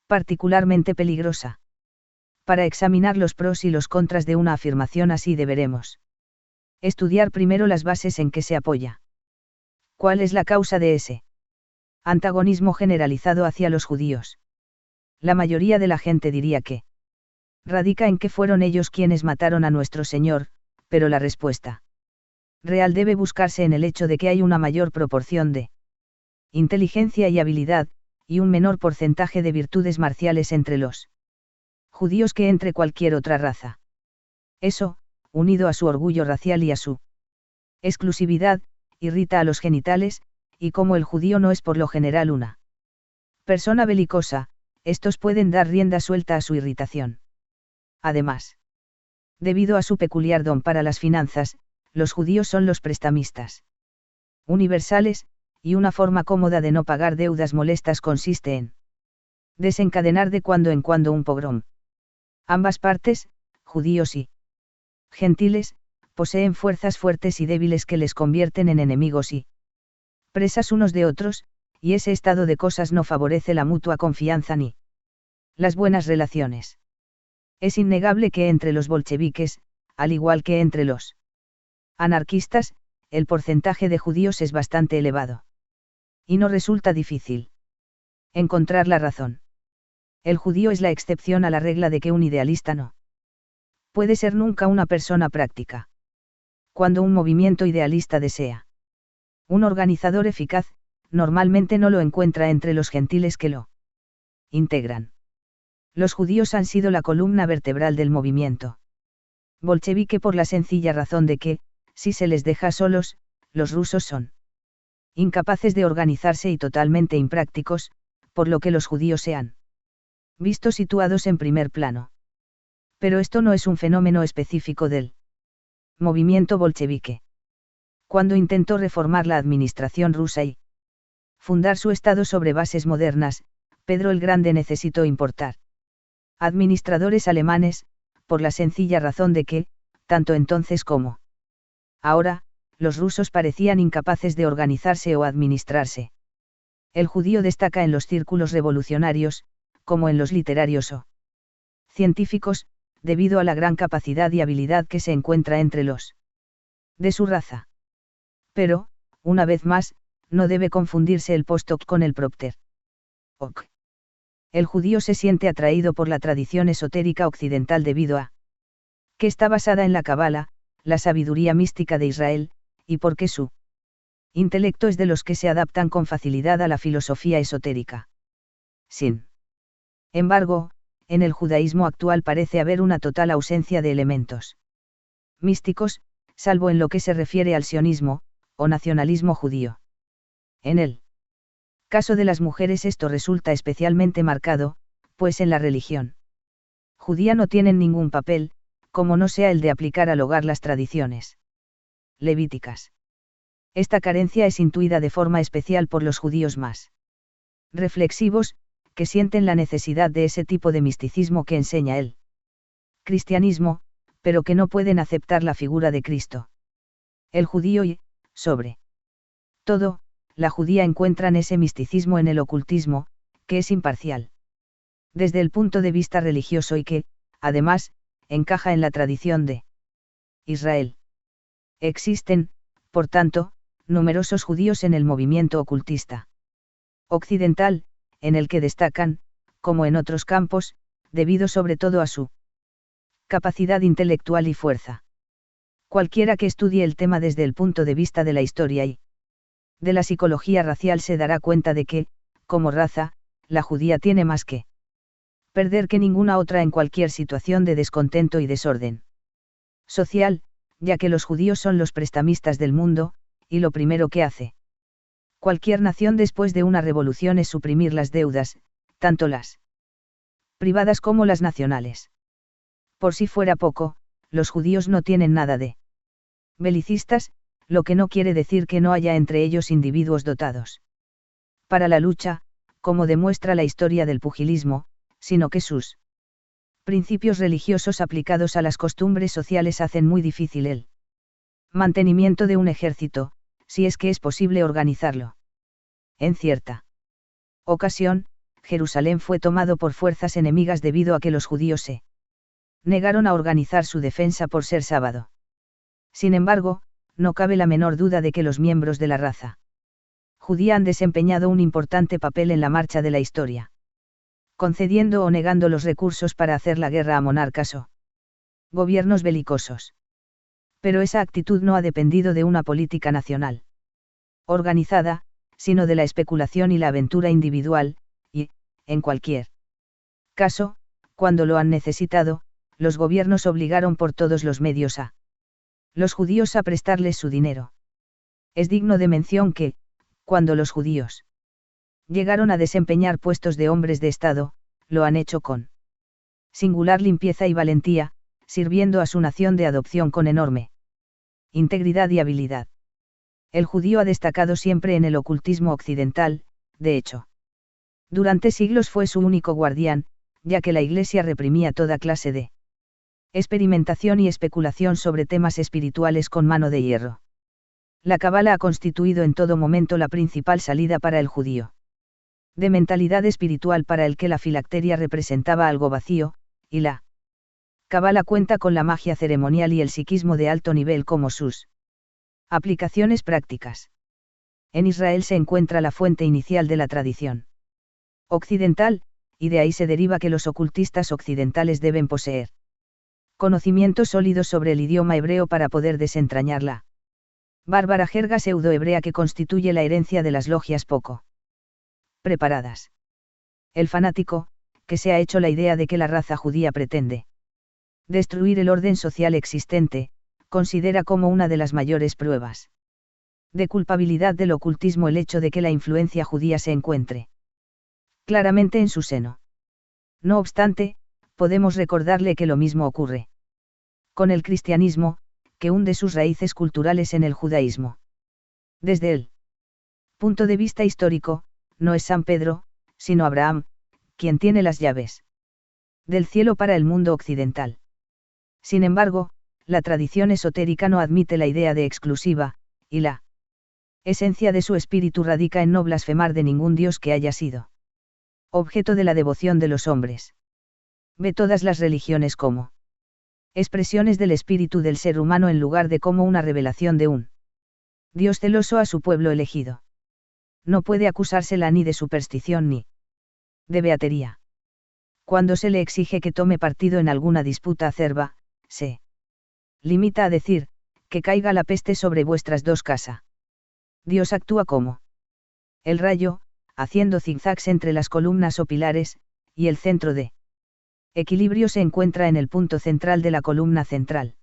particularmente peligrosa. Para examinar los pros y los contras de una afirmación así deberemos estudiar primero las bases en que se apoya. ¿Cuál es la causa de ese antagonismo generalizado hacia los judíos? La mayoría de la gente diría que radica en que fueron ellos quienes mataron a nuestro Señor, pero la respuesta real debe buscarse en el hecho de que hay una mayor proporción de inteligencia y habilidad, y un menor porcentaje de virtudes marciales entre los judíos que entre cualquier otra raza. Eso, unido a su orgullo racial y a su exclusividad, irrita a los genitales, y como el judío no es por lo general una persona belicosa, estos pueden dar rienda suelta a su irritación. Además, debido a su peculiar don para las finanzas, los judíos son los prestamistas universales, y una forma cómoda de no pagar deudas molestas consiste en desencadenar de cuando en cuando un pogrom. Ambas partes, judíos y gentiles, poseen fuerzas fuertes y débiles que les convierten en enemigos y presas unos de otros, y ese estado de cosas no favorece la mutua confianza ni las buenas relaciones. Es innegable que entre los bolcheviques, al igual que entre los anarquistas, el porcentaje de judíos es bastante elevado. Y no resulta difícil encontrar la razón. El judío es la excepción a la regla de que un idealista no puede ser nunca una persona práctica. Cuando un movimiento idealista desea Un organizador eficaz, normalmente no lo encuentra entre los gentiles que lo integran. Los judíos han sido la columna vertebral del movimiento bolchevique por la sencilla razón de que, si se les deja solos, los rusos son incapaces de organizarse y totalmente imprácticos, por lo que los judíos se han visto situados en primer plano. Pero esto no es un fenómeno específico del movimiento bolchevique. Cuando intentó reformar la administración rusa y fundar su Estado sobre bases modernas, Pedro el Grande necesitó importar administradores alemanes, por la sencilla razón de que, tanto entonces como ahora, los rusos parecían incapaces de organizarse o administrarse. El judío destaca en los círculos revolucionarios, como en los literarios o científicos, debido a la gran capacidad y habilidad que se encuentra entre los de su raza. Pero, una vez más, no debe confundirse el post-hoc con el propter hoc. El judío se siente atraído por la tradición esotérica occidental debido a que está basada en la Cábala, la sabiduría mística de Israel, y porque su intelecto es de los que se adaptan con facilidad a la filosofía esotérica. Sin embargo, en el judaísmo actual parece haber una total ausencia de elementos místicos, salvo en lo que se refiere al sionismo, o nacionalismo judío. En el caso de las mujeres esto resulta especialmente marcado, pues en la religión judía no tienen ningún papel, como no sea el de aplicar al hogar las tradiciones levíticas. Esta carencia es intuida de forma especial por los judíos más reflexivos, que sienten la necesidad de ese tipo de misticismo que enseña el cristianismo, pero que no pueden aceptar la figura de Cristo. El judío y, sobre todo, la judía encuentran ese misticismo en el ocultismo, que es imparcial desde el punto de vista religioso y que, además, encaja en la tradición de Israel. Existen, por tanto, numerosos judíos en el movimiento ocultista occidental, en el que destacan, como en otros campos, debido sobre todo a su capacidad intelectual y fuerza. Cualquiera que estudie el tema desde el punto de vista de la historia y de la psicología racial se dará cuenta de que, como raza, la judía tiene más que perder que ninguna otra en cualquier situación de descontento y desorden social, ya que los judíos son los prestamistas del mundo, y lo primero que hace cualquier nación después de una revolución es suprimir las deudas, tanto las privadas como las nacionales. Por si fuera poco, los judíos no tienen nada de belicistas, lo que no quiere decir que no haya entre ellos individuos dotados para la lucha, como demuestra la historia del pugilismo, sino que sus principios religiosos aplicados a las costumbres sociales hacen muy difícil el mantenimiento de un ejército, si es que es posible organizarlo. En cierta ocasión, Jerusalén fue tomado por fuerzas enemigas debido a que los judíos se negaron a organizar su defensa por ser sábado. Sin embargo, no cabe la menor duda de que los miembros de la raza judía han desempeñado un importante papel en la marcha de la historia, concediendo o negando los recursos para hacer la guerra a monarcas o gobiernos belicosos. Pero esa actitud no ha dependido de una política nacional organizada, sino de la especulación y la aventura individual, y, en cualquier caso, cuando lo han necesitado, los gobiernos obligaron por todos los medios a los judíos a prestarles su dinero. Es digno de mención que, cuando los judíos llegaron a desempeñar puestos de hombres de Estado, lo han hecho con singular limpieza y valentía, sirviendo a su nación de adopción con enorme integridad y habilidad. El judío ha destacado siempre en el ocultismo occidental, de hecho. Durante siglos fue su único guardián, ya que la Iglesia reprimía toda clase de experimentación y especulación sobre temas espirituales con mano de hierro. La Cábala ha constituido en todo momento la principal salida para el judío de mentalidad espiritual para el que la filacteria representaba algo vacío, y la Cábala cuenta con la magia ceremonial y el psiquismo de alto nivel como sus aplicaciones prácticas. En Israel se encuentra la fuente inicial de la tradición occidental, y de ahí se deriva que los ocultistas occidentales deben poseer conocimientos sólidos sobre el idioma hebreo para poder desentrañarla. Bárbara jerga pseudohebrea que constituye la herencia de las logias poco preparadas. El fanático, que se ha hecho la idea de que la raza judía pretende destruir el orden social existente, considera como una de las mayores pruebas de culpabilidad del ocultismo el hecho de que la influencia judía se encuentre claramente en su seno. No obstante, podemos recordarle que lo mismo ocurre con el cristianismo, que hunde sus raíces culturales en el judaísmo. Desde el punto de vista histórico, no es San Pedro, sino Abraham, quien tiene las llaves del cielo para el mundo occidental. Sin embargo, la tradición esotérica no admite la idea de exclusiva, y la esencia de su espíritu radica en no blasfemar de ningún Dios que haya sido objeto de la devoción de los hombres. Ve todas las religiones como expresiones del espíritu del ser humano en lugar de como una revelación de un Dios celoso a su pueblo elegido. No puede acusársela ni de superstición ni de beatería. Cuando se le exige que tome partido en alguna disputa acerba, se limita a decir, que caiga la peste sobre vuestras dos casas. Dios actúa como el rayo, haciendo zigzags entre las columnas o pilares, y el centro de equilibrio se encuentra en el punto central de la columna central.